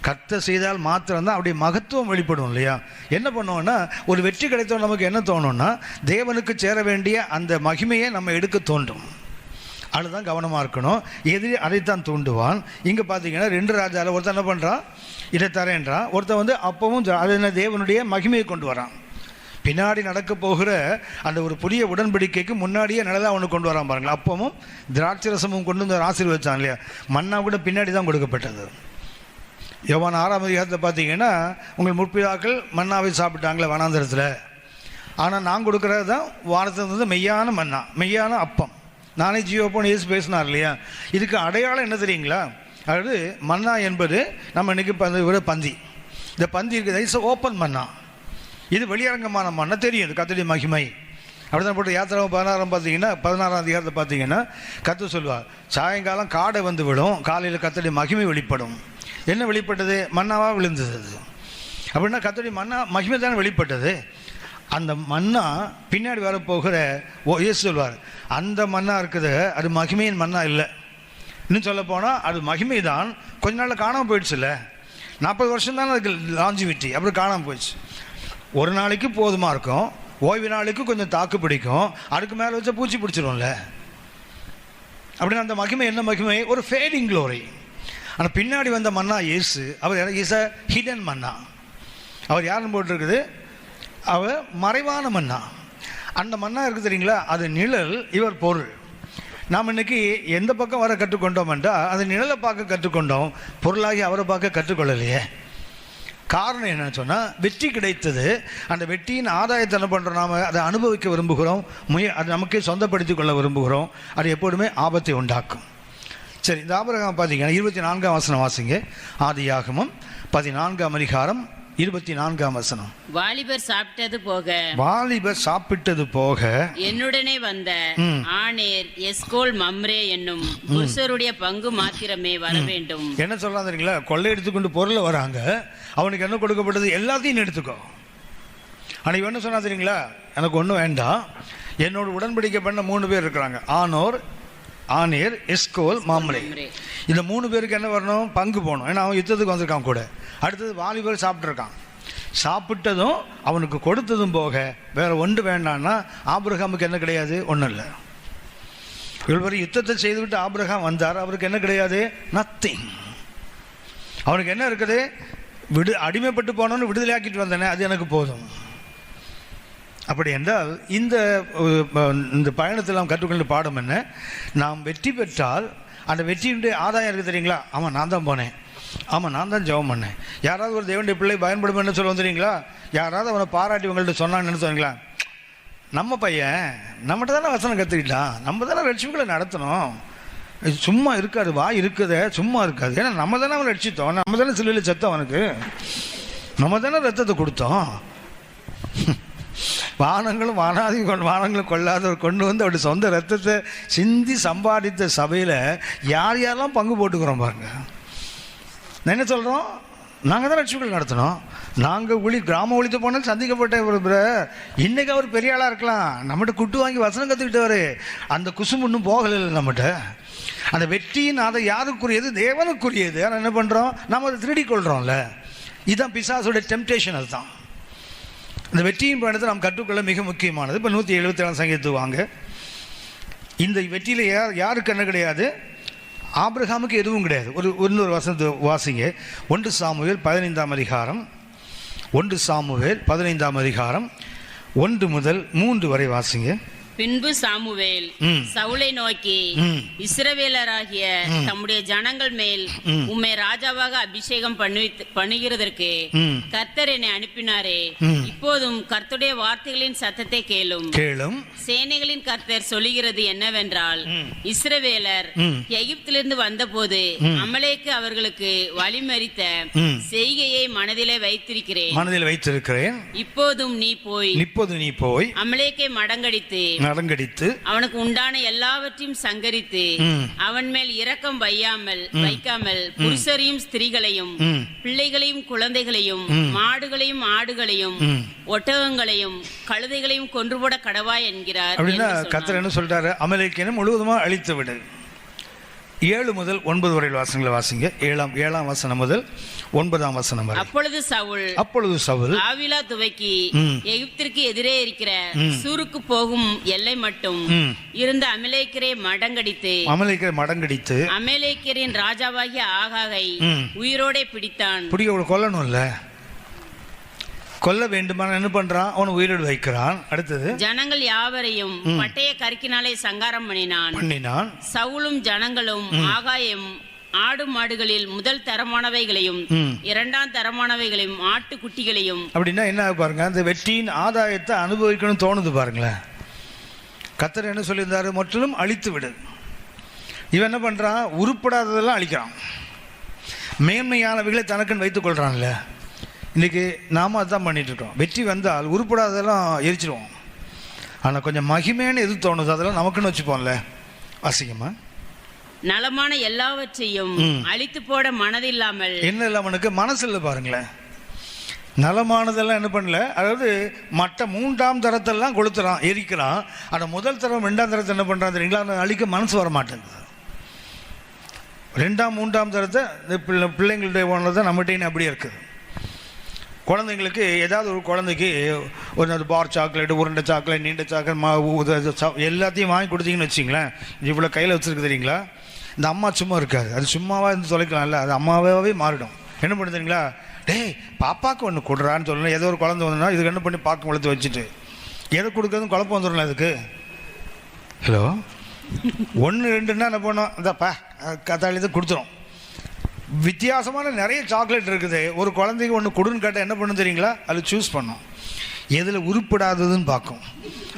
கர்த்தர் செய்தால் மாத்திரம்தான் அப்படி மகத்துவம் வெளிப்படும் இல்லையா. என்ன பண்ணுவோன்னா, ஒரு வெற்றி கிடைத்தோம் நமக்கு என்ன தோணும்னா, தேவனுக்கு சேர வேண்டிய அந்த மகிமையை நம்ம எடுக்க தோன்றும். அதுதான் கவனமாக இருக்கணும். எதிரி அதைத்தான் தூண்டுவான். இங்கே பார்த்தீங்கன்னா 2 ராஜாவில் ஒருத்தன் என்ன பண்ணுறான், இதை தரேன்றான். ஒருத்தன் அப்பவும் அது என்ன, தேவனுடைய மகிமையை கொண்டு வரான். பின்னாடி நடக்க போகிற அந்த ஒரு புதிய உடன்படிக்கைக்கு முன்னாடியே நிலதான் அவனுக்கு கொண்டு வரான் பாருங்களா. அப்பவும் திராட்சரசமும் கொண்டு வந்து ஆசீர்வதிச்சான் இல்லையா. மன்னா கூட பின்னாடி தான் கொடுக்கப்பட்டது. யோவான் 6ஆம் அதிகாரத்தில் பார்த்தீங்கன்னா, உங்கள் முற்பிதாக்கள் மன்னாவை சாப்பிட்டாங்களே வனாந்தரத்தில், ஆனால் நான் கொடுக்குறது தான் வானத்திலிருந்து மெய்யான மன்னா, மெய்யான அப்பம். நானே ஜீவப்போன்னு இயேசு பேசினார் இல்லையா. இதுக்கு அடையாளம் என்ன தெரியுங்களா? அதாவது மன்னா என்பது நம்ம இன்றைக்கி விட பந்தி. இந்த பந்தி இருக்குது, இட்ஸ் ஓப்பன் மன்னா. இது வெளியரங்கமான மன்னா தெரியும், இது கர்த்தருடைய மகிமை. அப்படி தான் போட்டு யாத்திராவும் 16 பார்த்தீங்கன்னா 16ஆம் அதிகாரத்தை பார்த்தீங்கன்னா கர்த்தர் சொல்வார், சாயங்காலம் காடை வந்து விடும், காலையில் கர்த்தருடைய மகிமை வெளிப்படும். என்ன வெளிப்பட்டது? மன்னாவாக விழுந்தது. அப்படின்னா கர்த்தருடைய மன்னா மகிமை தானே வெளிப்பட்டது. அந்த மன்னா பின்னாடி வரப்போகிற இயேசு சொல்வார், அந்த மன்னா இருக்குது, அது மகிமையின் மன்னா இல்லை. இன்னும் சொல்ல போனால் அது மகிமை தான், கொஞ்ச நாளில் காணாமல் போயிடுச்சுல்ல. 40 வருஷம் தானே அதுக்கு லாஞ்சிவிட்டி, அப்புறம் காணாமல் போயிடுச்சு. ஒரு நாளைக்கு போதுமாக இருக்கும், ஓய்வு நாளைக்கு கொஞ்சம் தாக்கு பிடிக்கும், அதுக்கு மேலே வச்சா பூச்சி பிடிச்சிரும்ல. அப்படின்னா அந்த மகிமை என்ன மகிமை? ஒரு ஃபேடிங் க்ளோரி. ஆனால் பின்னாடி வந்த மன்னா இயேசு, அவர் இஸ் அ ஹிடன் மன்னா. அவர் யாருன்னு போட்டிருக்குது, அவர் மறைவான மன்னா. அந்த மன்னா இருக்குது தெரியுங்களா, அது நிழல், இவர் பொருள். நாம் இன்றைக்கி எந்த பக்கம் வர கற்றுக்கொண்டோம் என்றால், அது நிழலை பார்க்க கற்றுக்கொண்டோம், பொருளாகி அவரை பார்க்க கற்றுக்கொள்ளலையே. காரணம் என்னன்னு சொன்னால், வெற்றி கிடைத்தது. அந்த வெற்றியின் ஆதாயத்தை என்ன பண்ணுறோம், நாம் அதை அனுபவிக்க விரும்புகிறோம், அது நமக்கே சொந்தப்படுத்தி கொள்ள விரும்புகிறோம். அது எப்போதுமே ஆபத்தை உண்டாக்கும். சரி, இந்த ஆபிரகாம் பார்த்தீங்கன்னா 24ஆம் வசனம் வாசிங்க. ஆதியாகமம் 14ஆம் அதிகாரம் 24ஆம் வசனம். வாலிபர் சாப்பிட்டது போக என்னுடனே வந்த ஆனேர், எஸ்கோல், மம்ரே என்னும் புருஷருடைய பங்கு மாத்திரமே வர வேண்டும். என்ன சொல்றாங்க தெரியுங்களா? கொள்ளை எடுத்துக்கொண்டு பொருள் வராங்க, அவனுக்கு என்ன கொடுக்கப்பட்டது? எல்லாத்தையும் எடுத்துக்கோ. அன்னைக்கு என்ன சொன்னா தெரியுங்களா? எனக்கு ஒன்றும் வேண்டாம், என்னோட உடன்படிக்கை பண்ண 3 பேர் இருக்கிறாங்க, ஆனேர், எஸ்கோல், மம்ரே. இந்த 3 பேருக்கு என்ன வரணும்? பங்கு போகணும். ஏன்னா அவன் யுத்தத்துக்கு வந்திருக்கான் கூட. அடுத்தது வாலிபர் சாப்பிட்ருக்கான். சாப்பிட்டதும் அவனுக்கு கொடுத்ததும் போக வேற ஒன்று வேண்டான்னா ஆபிரகாமுக்கு என்ன கிடையாது? ஒன்றும் இல்லை. இவ்வளவு யுத்தத்தை செய்துவிட்டு ஆபிரகாம் வந்தார், அவருக்கு என்ன கிடையாது? நத்திங். அவனுக்கு என்ன இருக்குது? அடிமைப்பட்டு போனோன்னு விடுதலை ஆக்கிட்டு வந்தேனே, அது எனக்கு போதும். அப்படி என்றால் இந்த பயணத்தில் நாம் கற்றுக்கொண்ட பாடம் என்ன? நாம் வெற்றி பெற்றால் அந்த வெற்றியுடைய ஆதாயம் இருக்குது தெரியுங்களா? ஆமாம், நான் தான் போனேன், ஆமாம் நான் தான் ஜெபம் பண்ணேன். யாராவது ஒரு தேவனுடைய பிள்ளை பயன்படும் என்ன சொல்ல வந்துடுறீங்களா? யாராவது அவனை பாராட்டி உங்கள்கிட்ட சொன்னான்னு என்ன சொன்னீங்களா? நம்ம பையன் நம்மகிட்ட தானே வசனம் கற்றுக்கிட்டான், நம்ம தானே ரட்சிப்புகளை நடத்தணும். சும்மா இருக்காது, வாய் இருக்குதே சும்மா இருக்காது. ஏன்னா நம்ம தானே அவனை ரட்சித்தோம், நம்ம தானே சிலுவையில் செத்தோம், அவனுக்கு நம்ம தானே ரத்தத்தை கொடுத்தோம். வானங்களும் வானங்களும் கொள்ளாதவர் கொண்டு வந்து அப்படி சொந்த ரத்தத்தை சிந்தி சம்பாதித்த சபையில் யார் யாரெல்லாம் பங்கு போட்டுக்கிறோம் பாருங்க. என்ன சொல்கிறோம்? நாங்கள் தான் ரட்சிப்புகள் நடத்தணும். நாங்கள் கிராம ஒழித்து போனால் சந்திக்கப்பட்ட ஒரு இன்னைக்கு அவர் பெரிய ஆளாக இருக்கலாம், நம்மகிட்ட குட்டு வாங்கி வசனம் கற்றுக்கிட்டவர், அந்த குசும் இன்னும் போகலை நம்மகிட்ட. அந்த வெற்றியின் அதை யாருக்குரியது? தேவனுக்குரியது. ஆனால் என்ன பண்ணுறோம்? நம்ம அதை திருடி கொள்கிறோம்ல. இதுதான் பிசாசோட டெம்டேஷன். அதுதான் இந்த வெற்றியின் பயணத்தை நாம் கற்றுக்கொள்ள மிக முக்கியமானது. இப்போ 177 சங்கீதத்துக்கு வாங்க. இந்த வெற்றியில் யாருக்கு என்ன கிடையாது? ஆபிரகாமுக்கு எதுவும் கிடையாது. இன்னொரு வசனத்தை வாசிங்க. 1 சாமுவேல் 15ஆம் அதிகாரம், 1 சாமுவேல் 15ஆம் அதிகாரம் 1 முதல் 3 வரை வாசிங்க. பின்பு சாமுவேல் சவுலை நோக்கி, இஸ்ரவேலராகிய தம்முடைய ஜனங்கள் மேல் உம்மை ராஜாவாக அபிஷேகம் பண்ணுகிறதற்கு கர்த்தர் என்னை அனுப்பினாரே. இப்போதும் கர்த்தருடைய வார்த்தைகளின் சத்தத்தை கேளும். சேனைகளின் கர்த்தர் சொல்லுகிறது என்னவென்றால், இஸ்ரவேலர் எகிப்திலிருந்து வந்தபோது அமலேக்கு அவர்களுக்கு வழிமறித்த செய்கையை மனதிலே வைத்திருக்கிறேன். இப்போதும் நீ போய் அமலேக்கை மடங்கடித்து அவனுக்கு உண்டான எல்லாவற்றையும் சங்கரித்து அவன் மேல் இரக்கம் வைக்காமல் புருஷரையும் ஸ்திரீகளையும் பிள்ளைகளையும் குழந்தைகளையும் மாடுகளையும் ஆடுகளையும் ஒட்டகங்களையும் கழுதைகளையும் கொன்றுபோட கடவாய் என்கிறார். கர்த்தர் என்ன சொல்றாரு? அமலேக்கியனை முழுவதுமா அழித்து விடு. 7 முதல் 9 வரை வாசனங்களை வாசிங்க. 7ஆம் வசனம் முதல் 9ஆம் வசனம் வரை. அப்பொழுது சவுல் ஆவிலா துவக்கி எகிப்திற்கு எதிரே இருக்கிற சூருக்கு போகும் எல்லை மட்டும் இருந்த அமலேக்கரை மடங்கடித்து அமலேக்கரின் ராஜாவாகிய ஆகாகை உயிரோட பிடித்தான். கொல்லணும்ல, கொல்ல வேண்டுமான என்ன பண்றான்? அவன் உயிரோடு வைக்கிறான். அடுத்தது, ஜனங்கள் யாவரையும் பட்டய கருக்கினாலே சங்காரம் பண்ணினான். சவுலும் ஜனங்களும் ஆகாயம் ஆடு மாடுகளில் முதல் தரமானவைகளையும் இரண்டாம் தரமானவைகளையும் ஆட்டுக்குட்டிகளையும். அப்படின்னா என்ன பாருங்க, அந்த வெற்றியின் ஆதாயத்தை அனுபவிக்கணும் தோணுது பாருங்களேன். கர்த்தர் என்ன சொல்லியிருந்தாரு? முற்றிலும் அழித்து விடு. இவன் என்ன பண்றான்? உருப்படாததெல்லாம் அழிக்கிறான், மேன்மையானவைகளை தனக்குன்னு வைத்துக் கொள்றான்ல. இன்றைக்கி நாம் அதுதான் பண்ணிகிட்ருக்கோம். வெற்றி வந்தால் உருப்படாதெல்லாம் எரிச்சிடுவோம். ஆனால் கொஞ்சம் மகிமையான எது தோணுது அதெல்லாம் நமக்குன்னு வச்சுப்போம்ல. வாசிக்கமா. நலமான எல்லாவற்றையும் அழித்து போட மனதில்லாமல் என்ன இல்லாமனுக்கு மனசு இல்லை பாருங்களேன். நலமானதெல்லாம் என்ன பண்ணல, அதாவது மற்ற 3ஆம் தரத்தெல்லாம் கொளுத்துறான், எரிக்கிறான். ஆனால் முதல் தரம் 2ஆம் தரத்தை என்ன பண்ணுறான் தெரியுங்களா? அதை அழிக்க மனசு வர மாட்டேங்குது. 2ஆம் 3ஆம் தரத்தை பிள்ளைங்களுடைய ஒன்று நம்மகிட்ட அப்படியே இருக்குது. குழந்தைங்களுக்கு ஏதாவது ஒரு குழந்தைக்கு ஒரு பார் சாக்லேட், உருண்டை சாக்லேட், நீண்ட சாக்லேட், மாவு எல்லாத்தையும் வாங்கி கொடுத்தீங்கன்னு வச்சிங்களேன். இவ்வளோ கையில் வச்சுருக்கு தெரியுங்களா? இந்த அம்மா சும்மா இருக்காது, அது சும்மாவாக இருந்து தொலைக்கலாம்ல, அது அம்மாவாகவே மாறிடும். என்ன பண்ணு தெரியுங்களா? டேய் பாப்பாவுக்கு ஒன்று கொடுறான்னு சொல்லணும். ஏதோ ஒரு குழந்தை வந்ததுன்னா இதுக்கு என்ன பண்ணி பாக்கு வளர்த்து வச்சுட்டு எதை கொடுக்குறதும் குழப்பம் வந்துடும் அதுக்கு. ஹலோ, 1 2ன்னா என்ன பண்ணோம்? இந்தப்பா கத்தாழி தான் கொடுத்துரும். வித்தியாசமான நிறைய சாக்லேட் இருக்குது. ஒரு குழந்தைக்கு ஒன்று கொடுன்னு கேட்டால் என்ன பண்ணணும் தெரியுங்களா? அது சூஸ் பண்ணும், எதில் உருப்படாததுன்னு பார்க்கும்,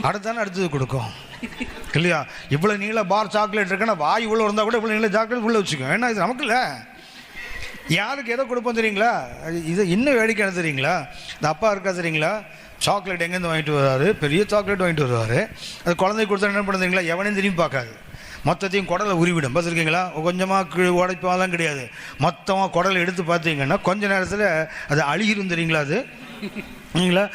அடுத்தது கொடுக்கும் இல்லையா? இவ்வளோ நீள பார் சாக்லேட் இருக்குன்னா வாய் இவ்வளோ இருந்தால் கூட இவ்வளோ நீள சாக்லேட் உள்ளே வச்சுக்கோம். ஏன்னா இது நமக்கு இல்லை. யாருக்கு எதை கொடுப்போம் தெரியுங்களா? இது இன்னும் வேடிக்கை தெரியுங்களா? இந்த அப்பா இருக்கா தெரியுங்களா? சாக்லேட் எங்கேருந்து வாங்கிட்டு வருவார், பெரிய சாக்லேட் வாங்கிட்டு வருவார். அது குழந்தைக்கு கொடுத்தா என்ன பண்ண தெரியுங்களா? எவனையும் திரும்பி பார்க்காது, மொத்தத்தையும் குடலை உருவிடும். பார்த்துருக்கீங்களா? கொஞ்சமாக உடைப்பாலாம் கிடையாது, மொத்தமாக குடலை எடுத்து பார்த்தீங்கன்னா கொஞ்ச நேரத்தில் அது அழுகிரும் தெரியுங்களா? அது இல்லைங்களா?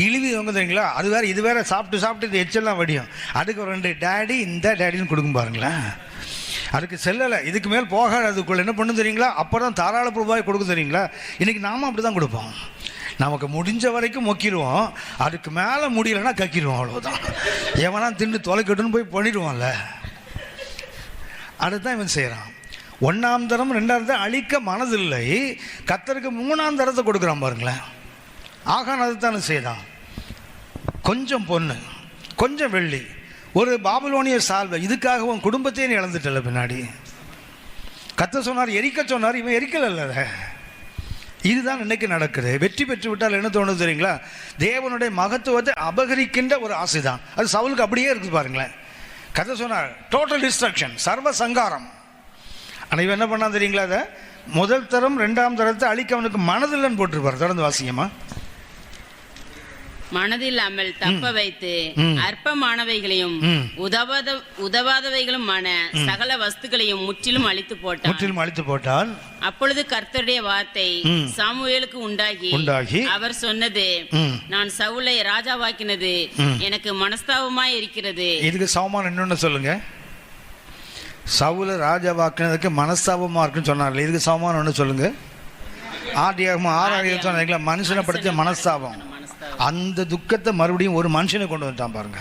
இழுவி வாங்க தெரியுங்களா? அது வேறு இது வேறு சாப்பிட்டு இந்த எச்செல்லாம் வடியும். அதுக்கு 2 டேடி இந்த டேடின்னு கொடுக்கும் பாருங்களேன். அதுக்கு செல்லலை, இதுக்கு மேல் போகாது. அதுக்குள்ள என்ன பண்ணும் தெரியுங்களா? அப்புறம் தாராள ரூபாய் கொடுக்கும் தெரியுங்களா? இன்றைக்கி நாம் அப்படி தான் கொடுப்போம். நமக்கு முடிஞ்ச வரைக்கும் மொக்கிடுவோம், அதுக்கு மேலே முடியலைன்னா கக்கிடுவோம், அவ்வளோதான். எவனா தின்னு தொலைக்கட்டுன்னு போய் பண்ணிடுவோம்ல. அதுதான் இவன் செய்கிறான். 1ஆம் தரம் 2ஆம் தரம் அழிக்க மனதில்லை, கர்த்தருக்கு 3ஆம் தரத்தை கொடுக்குறான் பாருங்களேன். ஆகான் அதுதானே செய்தான். கொஞ்சம் பொண்ணு, கொஞ்சம் வெள்ளி, ஒரு பாபிலோனிய சால்வை, இதுக்காக உன் குடும்பத்தையே நீ இழந்துட்டல. பின்னாடி கர்த்தர் சொன்னார், எரிக்க சொன்னார், இவன் எரிக்கல. இதுதான் இன்னைக்கு நடக்குது. வெற்றி பெற்று விட்டால் என்ன தோணுது தெரியுங்களா? தேவனுடைய மகத்துவத்தை அபகரிக்கின்ற ஒரு ஆசை தான். அது சவுலுக்கு அப்படியே இருக்குது பாருங்களேன். கதை சொன்னார், டோட்டல் டிஸ்ட்ரக்ஷன், சர்வ சங்காரம். ஆனால் இவன் என்ன பண்ணான் தெரியுங்களா? அதை முதல் தரம் 2ஆம் தரத்தை அழிக்க அவனுக்கு மனதில்லைன்னு போட்டிருப்பார். தொடர்ந்து வாசிங்கம்மா. மனதில்லாமல் தப்ப வைத்து அற்பமானவைகளையும் உதவாதவைகளுமான சகல வஸ்துக்களையும் முற்றிலும் அழித்து போட்டான். அப்பொழுது கர்த்தருடைய வார்த்தை சாமுவேலுக்கு உண்டாகி அவர் சொன்னது, நான் சவுலை ராஜாவாக்கினது எனக்கு மனஸ்தாபமாய் இருக்கிறது. இதுக்கு சமமான இன்னொன்னு சொல்லுங்க. சவுலை ராஜாவாக்கினதுக்கு மனஸ்தாபமா இருக்குன்னு சொன்னார்ல, இதுக்கு சமமான ஒன்று சொல்லுங்க. ஆதியாகமம் 6ஆம் அதிகாரம் மனுஷனை படுத்த மனஸ்தாபம். அந்த துக்கத்தை மறுபடியும் ஒரு மனுஷனை கொண்டு வந்துட்டான் பாருங்க.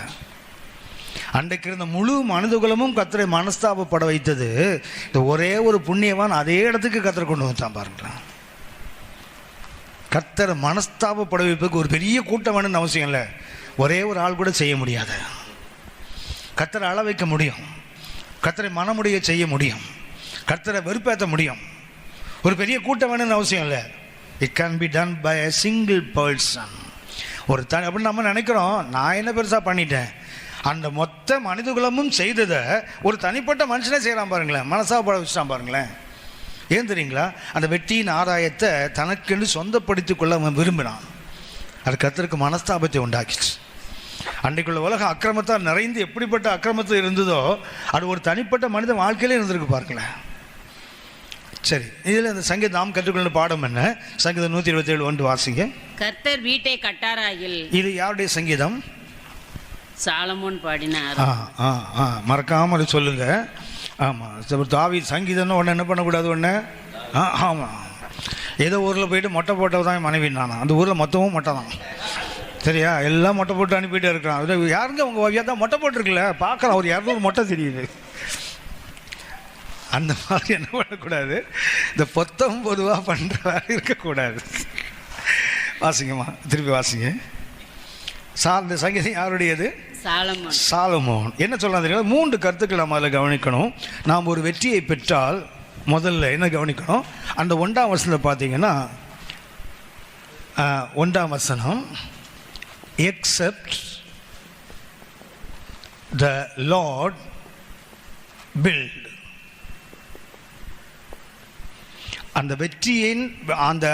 அன்றைக்கு இருந்த முழு மனிதகுலமும் கர்த்தரை மனஸ்தாபப்பட வைத்தது இந்த ஒரே ஒரு புண்ணியவான் அதே இடத்துக்கு கர்த்தரை கொண்டு வந்துட்டான் பாருங்களேன். கர்த்தரை மனஸ்தாபப்பட வைப்பதுக்கு ஒரு பெரிய கூட்டம் வேணும்னு அவசியம் இல்லை. ஒரே ஒரு ஆள் கூட செய்ய முடியாது. கர்த்தரை அள வைக்க முடியும், கர்த்தரை மனமுடைய செய்ய முடியும், கர்த்தரை வெறுப்பேற்ற முடியும். ஒரு பெரிய கூட்டம் வேணும்னு அவசியம் இல்லை. It can be done by a single person. ஒரு அப்படின்னு நம்ம நினைக்கிறோம், நான் என்ன பெருசாக பண்ணிட்டேன். அந்த மொத்த மனிதகுலமும் செய்ததை ஒரு தனிப்பட்ட மனுஷனே செய்யலாம் பாருங்களேன், மனசாபப்பட வச்சுட்டான் பாருங்களேன். ஏன் தெரியுங்களா? அந்த வெற்றியின் ஆதாயத்தை தனக்கென்று சொந்தப்படுத்திக் கொள்ள அவன் விரும்பினான். அது கர்த்தருக்கு மனஸ்தாபத்தை உண்டாக்கிச்சு. அன்றைக்குள்ள உலகம் அக்கிரமத்தால் நிறைந்து எப்படிப்பட்ட அக்கிரமத்தில் இருந்ததோ அது ஒரு தனிப்பட்ட மனித வாழ்க்கையிலே இருந்திருக்கு பாருங்களேன். சரி, இதில் இந்த சங்கீதம் நாம் கற்றுக்கொள்ள பாடம் என்ன? சங்கீதம் 127:1 வாசிங்க. கர்த்தர் வீட்டை கட்டாராயில். இது யாருடைய சங்கீதம்? சாலமோன் பாடினார். மறக்காமல் அது சொல்லுங்க. ஆமாம், தாவீது சங்கீதம்னு ஒன்று என்ன பண்ணக்கூடாது ஒன்று. ஆமாம், ஏதோ ஊரில் போயிட்டு மொட்டை போட்டது தான் மனைவி நானா. அந்த ஊரில் மொத்தமும் மொட்டை தான், சரியா? எல்லாம் மொட்டை போட்டு அனுப்பிட்டு இருக்கிறான். அது யாருங்க உங்கள் ஓவியா தான் மொட்டை போட்டிருக்குல்ல, பார்க்கலாம் ஒரு 200 மொட்டை தெரியுது. அந்த மாதிரி என்ன பண்ணக்கூடாது, இந்த பொத்தம் பொதுவாக பண்ணுற இருக்கக்கூடாது. வாசிங்கம்மா, திருப்பி வாசிங்க. இந்த சங்கீதம் யாருடையது? சாலமோன். என்ன சொல்லலாம் தெரியும்? 3 கருத்துக்கள் நம்ம அதில் கவனிக்கணும். நாம் ஒரு வெற்றியை பெற்றால் முதல்ல என்ன கவனிக்கணும்? அந்த 1ஆம் வசனத்தில் பார்த்தீங்கன்னா 1ஆம் வசனம், except the Lord build. அந்த வெற்றியின் அந்த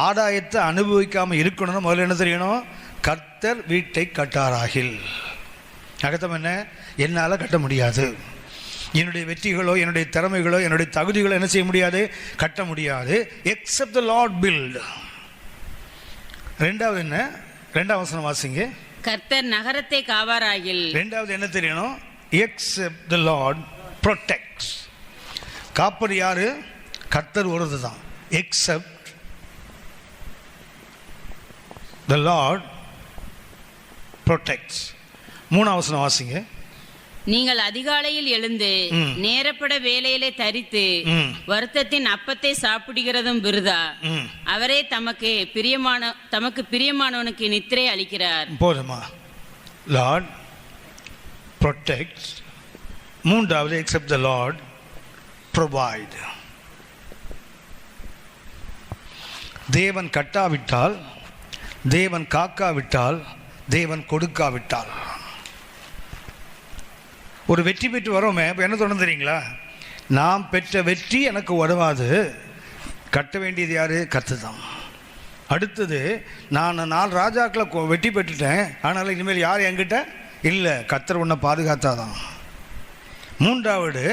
ஆதாயத்தை அனுபவிக்காமல் இருக்கணும்னு முதல்ல என்ன தெரியணும்? கர்த்தர் வீட்டை கட்டாராகில். அர்த்தம் என்ன? என்னால் கட்ட முடியாது. என்னுடைய வெற்றிகளோ என்னுடைய திறமைகளோ என்னுடைய தகுதிகளோ என்ன செய்ய முடியாது, கட்ட முடியாது. Except the Lord build. ரெண்டாவது என்ன? 2ஆம் வசனம் வாசிங்க. கர்த்தர் நகரத்தை காவாராகில். ரெண்டாவது என்ன தெரியணும்? Accept the Lord protect. Copper யாரு? கர்த்தர் ஒருது தான். Accept the Lord protect. 3ஆம் வசனம் வாசிங்க. நீங்கள் அதிகாலையில் எழுந்து நேரப்பட வேலையிலே தரித்து வருத்தத்தின் அப்பத்தை சாப்பிடுகிறதும் விருதா. அவரே தமக்கு பிரியமானவனுக்கு நித்திரை அளிக்கிறார். போதுமா? Lord protect. 3வது எக்ஸப்ட் த லார்ட் ப்ரொவைட். தேவன் கட்டாவிட்டால், தேவன் காக்காவிட்டால், தேவன் கொடுக்காவிட்டால், ஒரு வெற்றி பெற்று வரோமே, இப்போ என்ன தொடர்ந்து தெரியுங்களா? நாம் பெற்ற வெற்றி எனக்கு உதவாது. கட்ட வேண்டியது யாரு? கர்த்தர் தான். அடுத்தது, நான் 4 ராஜாக்களை வெற்றி பெற்றுட்டேன், ஆனால் இனிமேல் யார் என்கிட்ட இல்லை, கர்த்தர் உன்னை பாதுகாத்தாதான். 3வது,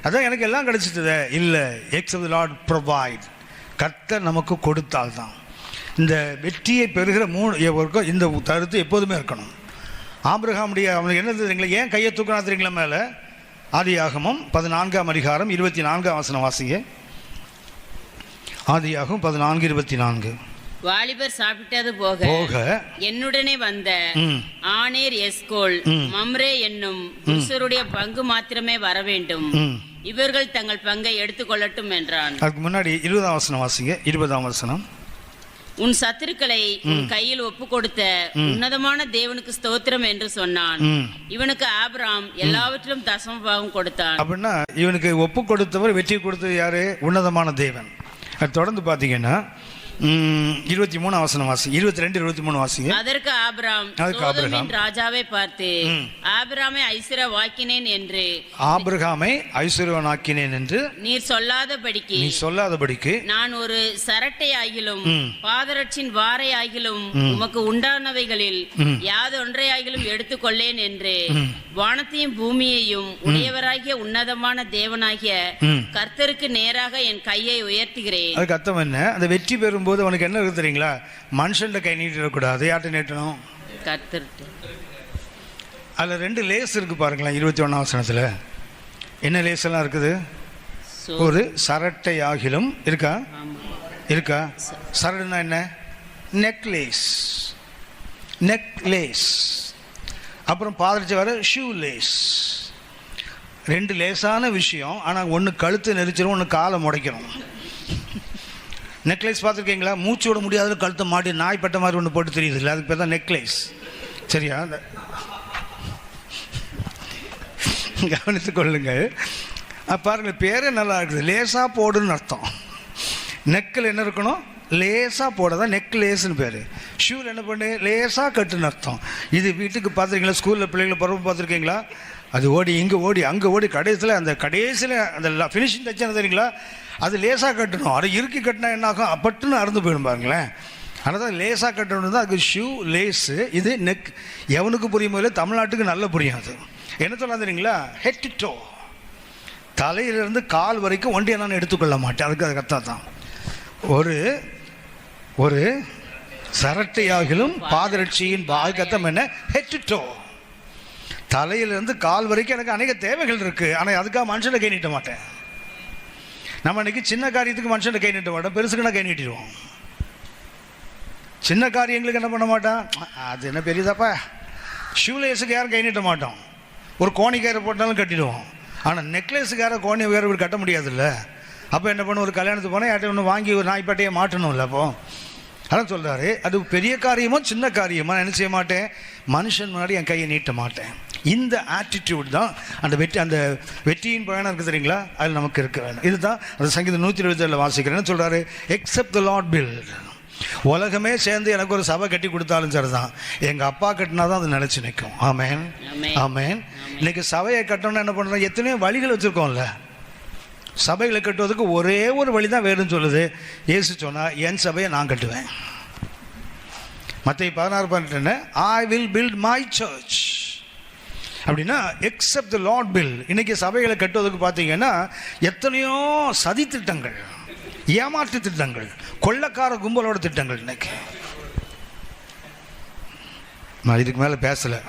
அதான் எனக்கு எல்லாம் கிடைச்சிட்டது இல்லை, எக்ஸப்ட் தி லார்ட் ப்ரொவைட். கர்த்தர் நமக்கு கொடுத்தால்தான். இந்த வெற்றியை பெறுகிற 3 இந்த கருத்து எப்போதுமே இருக்கணும். ஆபிரகாமுடைய அவனுக்கு என்ன தெரியுங்களா? ஏன் கையை தூக்கினா தெரியுங்களா மேலே? ஆதியாகமம் 14ஆம் அதிகாரம் 24ஆம் வசனம் வாசிங்க. ஆதியாகமம் 14:24. வாலிபர் சாப்பிட்டது போக என்னுடனே வந்த ஆனேர், எஸ்கோல், மம்ரே என்னும் புருஷருடைய பங்கு மாத்திரமே வர வேண்டும். இவர்கள் தங்கள் பங்கை எடுத்துக்கொள்ளட்டும் என்றான். அதுக்கு முன்னாடி 20ஆம் வசனம் வாசிங்க. 20ஆம் வசனம். உன் சத்துருக்களை உன் கையில் ஒப்பு கொடுத்த உன்னதமான தேவனுக்கு ஸ்தோத்திரம் என்று சொன்னான். இவனுக்கு ஆபிரகாம் எல்லாவற்றிலும் தசமபாகம் கொடுத்தான். அப்படின்னா இவனுக்கு ஒப்பு கொடுத்தவர், வெற்றி கொடுத்தது யாரு? உன்னதமான தேவன். அது தொடர்ந்து பாத்தீங்கன்னா 23ஆம் வசனம் வாசி. 22-23 வாசிங்க. அதற்கு ஆபிரகாம் ராஜாவை பார்த்து, ஆபிரகாமை ஐஸ்வர்யவாக்கினேன் என்று, ஆபிரகாமை ஐஸ்வர்யவாக்கினேன் என்று நீர் சொல்லாதபடிக்கு நான் ஒரு சரட்டை ஆகிலும் பாதரட்சின் வாரை ஆகிலும் உமக்கு உண்டானவைகளில் யாதொன்றை ஆகிலும் எடுத்துக்கொள்ளேன் என்று வானத்தையும் பூமியையும் உடையவராகிய உன்னதமான தேவனாகிய கர்த்தருக்கு நேராக என் கையை உயர்த்துகிறேன். அதுக்கு அர்த்தம் என்ன? அந்த வெற்றி பெறும் போது அவனுக்கு என்ன இருக்கு தெரியுங்களா? மனுஷன் கை நீட்டிடக்கூடாது. யார்கிட்ட நீட்டணும்? கர்த்தர்கிட்ட. அதில் 2 லேஸ் இருக்கு பாருங்களேன். 21ஆம் வசனத்தில் என்ன லேஸ் எல்லாம் இருக்குது? ஒரு சரட்டை ஆகிலும் இருக்கா? சரடுனா என்ன? நெக்லேஸ். நெக்லேஸ். அப்புறம் பாதரட்சை வர ஷூ லேஸ். ரெண்டு லேசான விஷயம், ஆனால் ஒன்று கழுத்து நெரிச்சிடும், ஒன்று காலை முடைக்கணும். நெக்லேஸ் பார்த்துருக்கீங்களா? மூச்சு விட முடியாத கழுத்தை மாட்டி நாய்ப்பட்ட மாதிரி ஒன்று போட்டு தெரியுது இல்லை, அதுக்கு பேர் தான் நெக்லேஸ். சரியா? கவனித்து கொள்ளுங்கள். பாருங்கள், பேரே நல்லா இருக்குது. லேசாக போடுன்னு அர்த்தம். நெக்கில் என்ன இருக்கணும்? லேசாக போட தான் நெக்லேஸ்ன்னு பேர். ஷூவில் என்ன பண்ணு? லேசாக கட்டுன்னு அர்த்தம். இது வீட்டுக்கு பார்த்துருக்கீங்களா? ஸ்கூலில் பிள்ளைகளை பருவம் பார்த்துருக்கீங்களா? அது ஓடி இங்கே ஓடி அங்கே ஓடி கடைசியில் அந்த ஃபினிஷிங் தச்சு என்ன தெரியுங்களா? அது லேசாக கட்டணும். அது இறுக்கி கட்டினா என்ன ஆகும்? பட்டுன்னு அறுந்து போயிடும் பாருங்களேன். ஆனால் தான் லேசாக கட்டணும் தான் அதுக்கு ஷூ லேஸு. இது நெக். எவனுக்கு புரியும் போது தமிழ்நாட்டுக்கு நல்ல புரியும். அது என்ன சொல்லலாம் தெரியுங்களா? ஹெட் டு டோ, தலையிலிருந்து கால் வரைக்கும் ஒன்றியை நான் எடுத்துக்கொள்ள மாட்டேன். அதுக்கு அது கத்தா தான். ஒரு சரட்டையாகிலும் பாதரட்சியின் கத்தம் என்ன? ஹெட் டு டோ, தலையிலிருந்து கால் வரைக்கும் எனக்கு அநேக தேவைகள் இருக்குது. ஆனால் அதுக்காக மனுஷனை கை நீட்ட மாட்டேன். நம்ம இன்னைக்கு சின்ன காரியத்துக்கு மனுஷனை கை நீட்ட மாட்டோம், பெருசுக்குன்னா கை நீட்டிடுவோம். சின்ன காரியங்களுக்கு என்ன பண்ண மாட்டான்? அது என்ன பெரியதாப்பா. ஷூலேஸுக்கு யாரும் கை நீட்ட மாட்டோம். ஒரு கோணிக்காரை போட்டாலும் கட்டிடுவோம். ஆனால் நெக்லஸுக்கார கோணி வேறு கட்ட முடியாதுல்ல. அப்போ என்ன பண்ண? ஒரு கல்யாணத்துக்கு போனால் யார்ட்ட ஒன்று வாங்கி ஒரு நாய்ப்பட்டையை மாட்டணும்ல. அப்போ அதான் சொல்கிறாரு, அது பெரிய காரியமோ சின்ன காரியமோ நான் என்ன செய்ய மாட்டேன்? மனுஷன் முன்னாடி என் கையை நீட்ட மாட்டேன். இந்த ஆட்டிடியூட் தான் அந்த வெற்றியின் பயணம் இருக்குது தெரியுங்களா? அதில் நமக்கு இருக்க வேணும். இதுதான் அந்த சங்கீதம் 127 வாசிக்கிறேன்னு சொல்கிறாரு. Except the Lord build. உலகமே சேர்ந்து எனக்கு ஒரு சபை கட்டி கொடுத்தாலும் சரிதான், எங்கள் அப்பா கட்டினா தான் அது நினச்சி நிற்கும். ஆமேன், ஆமேன். இன்னைக்கு சபையை கட்டணும்னா என்ன பண்ணுறோம்? எத்தனையோ வழிகள் வச்சுருக்கோம்ல. சபைகளை கட்டுவதற்கு ஒரே ஒரு வழி தான் வேணும்னு சொல்லுது. இயேசு சொன்னால் என் சபையை நான் கட்டுவேன். மத்தேயு 16:12 I will build my church. அப்படின்னா எக்ஸப்ட் த லார்ட் பில். இன்னைக்கு சபைகளை கட்டுவதற்கு பார்த்தீங்கன்னா எத்தனையோ சதி திட்டங்கள், ஏமாற்று திட்டங்கள், கொள்ளக்கார கும்பலோட திட்டங்கள். இன்னைக்கு நான் இதுக்கு மேலே பேசலை.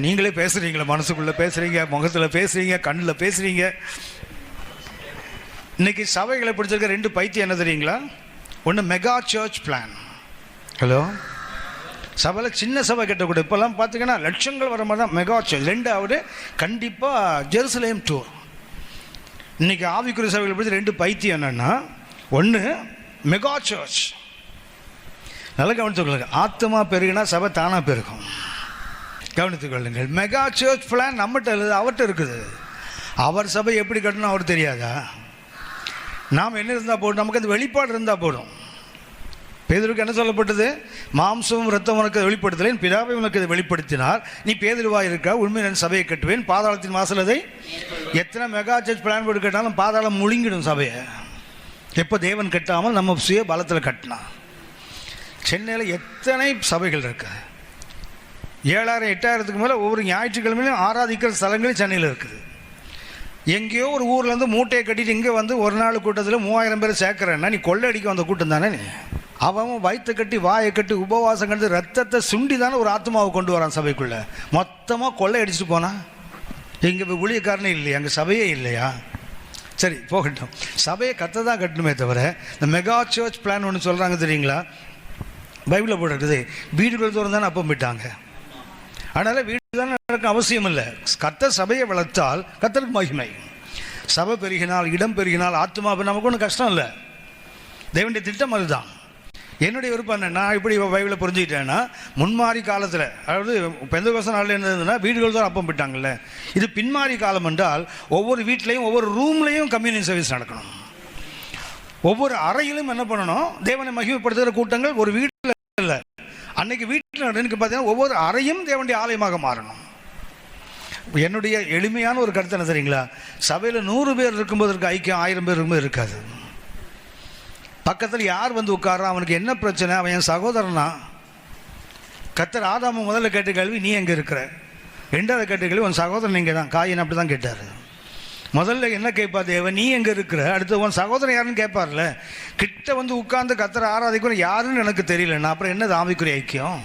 நீங்களே பேசுகிறீங்களா? மனசுக்குள்ளே பேசுகிறீங்க, முகத்தில் பேசுகிறீங்க, கண்ணில் பேசுகிறீங்க. இன்னைக்கு சபைகளை பிடிச்சிருக்க ரெண்டு பைத்தியம் என்ன தெரியுங்களா? ஒன்று மெகா சர்ச் பிளான். ஹலோ, சபையில் சின்ன சபை கட்டக்கூட இப்போல்லாம் பார்த்தீங்கன்னா லட்சங்கள் வர மாதிரி தான் மெகா சர்ச். ரெண்டாவது கண்டிப்பாக ஜெருசலேம் டூர். இன்னைக்கு ஆவிக்குரிய சபைகளை பிடிச்ச ரெண்டு பைத்தியம் என்னென்னா, ஒன்று மெகா சர்ச். நல்லா கவனித்துக்கொள்ளுங்க. ஆத்மா பெருகினா சபை தானாக பெருகும். கவனித்துக்கொள்ளுங்கள். மெகா சர்ச் பிளான் நம்மகிட்ட இல்லை, அவர்கிட்ட இருக்குது. அவர் சபை எப்படி கட்டணும் அவர் தெரியாதா? நாம் என்ன இருந்தால் போடும்? நமக்கு அந்த வெளிப்பாடு இருந்தால் போடும். பேதுருக்கு என்ன சொல்லப்பட்டது? மாம்சமும் ரத்தம் உனக்கு வெளிப்படுத்தலை, என் பிதாவை உனக்கு அதை வெளிப்படுத்தினார். நீ பேதுருவாக இருக்கா, உண்மையை நான் சபையை கட்டுவேன், பாதாளத்தின் வாசல் அதை. எத்தனை மெகா சர்ச் பிளான் போட்டு கட்டாலும் பாதாளம் முழுங்கிடும் சபையை. எப்போ தேவன் கட்டாமல் நம்ம சுய பலத்தில் கட்டினா. சென்னையில் எத்தனை சபைகள் இருக்கு? 7000 8000க்கு மேலே ஒவ்வொரு ஞாயிற்றுக்கிழமையிலும் ஆராதிக்கிற ஸ்தலங்களும் சென்னையில் இருக்குது. எங்கேயோ ஒரு ஊர்லேருந்து மூட்டையை கட்டிட்டு இங்கே வந்து ஒரு நாள் கூட்டத்தில் 3000 பேர் சேர்க்குறேன்னா நீ கொள்ளை அடிக்க வந்த கூட்டம் தானே? நீ அவன் வயிற்று கட்டி வாயை கட்டி உபவாசம் கட்டி ரத்தத்தை சுண்டி தானே ஒரு ஆத்மாவை கொண்டு வரான் சபைக்குள்ளே. மொத்தமாக கொள்ளை அடிச்சுட்டு போனால் இங்கே ஊழியக்காரனே இல்லையா? அங்கே சபையே இல்லையா? சரி போகட்டும். சபையை கத்த தான் கட்டணுமே தவிர இந்த மெகா சர்ச் பிளான் ஒன்று சொல்கிறாங்க தெரியுங்களா? பைபிளில் போட்டிருக்குது. வீடுகள் தோறும் தானே அப்பம் போயிட்டாங்க. அதனால் வீடு தானே நடக்க அவசியம் இல்லை. கர்த்தர் சபையை வளர்த்தால் கர்த்தருக்கு மகிமை. சபை பெருகினால், இடம் பெருகினால், ஆத்மா நமக்கு ஒன்றும் கஷ்டம் இல்லை. தேவனுடைய திட்டம் அதுதான். என்னுடைய விருப்பம் என்ன, நான் இப்படி பைபிளை புரிஞ்சுக்கிட்டேன்னா, முன்மாறி காலத்தில், அதாவது பெந்தகோஸ்து நாளில் என்ன இருந்ததுன்னா வீடுகள் தான் அப்பம் போயிட்டாங்கல்ல. இது பின்மாறி காலம் என்றால் ஒவ்வொரு வீட்லேயும் ஒவ்வொரு ரூம்லேயும் கம்யூனியன் சர்வீஸ் நடக்கணும். ஒவ்வொரு அறையிலும் என்ன பண்ணணும்? தேவனை மகிமைப்படுத்துகிற கூட்டங்கள். ஒரு வீட்டில் இல்லை, அன்னைக்கு வீட்டில் எனக்கு பார்த்தீங்கன்னா ஒவ்வொரு அறையும் தேவனுடைய ஆலயமாக மாறணும். என்னுடைய எளிமையான ஒரு கருத்து என்ன தெரியுங்களா? சபையில் 100 பேர் இருக்கும்போது இருக்க ஐக்கியம் 1000 பேர் இருக்கும்போது இருக்காது. பக்கத்தில் யார் வந்து உட்கார்றான், அவனுக்கு என்ன பிரச்சனை, அவன் என் சகோதரனா. கர்த்தர் ஆதாம முதல்ல கேட்ட கேள்வி நீ எங்கே இருக்கிற, ரெண்டாவது கேட்ட கேள்வி உன் சகோதரன் இங்கே தான், காயின் அப்படி தான் கேட்டார். முதல்ல என்ன கேட்பா தேவன், நீ எங்கே இருக்கிற, அடுத்து உன் சகோதரன் யாருன்னு கேட்பார்ல. கிட்ட வந்து உட்கார்ந்து கர்த்தரை ஆராதிக்கிற யாருன்னு எனக்கு தெரியலன்னா அப்புறம் என்னது ஆவிக்குரிய ஐக்கியம்?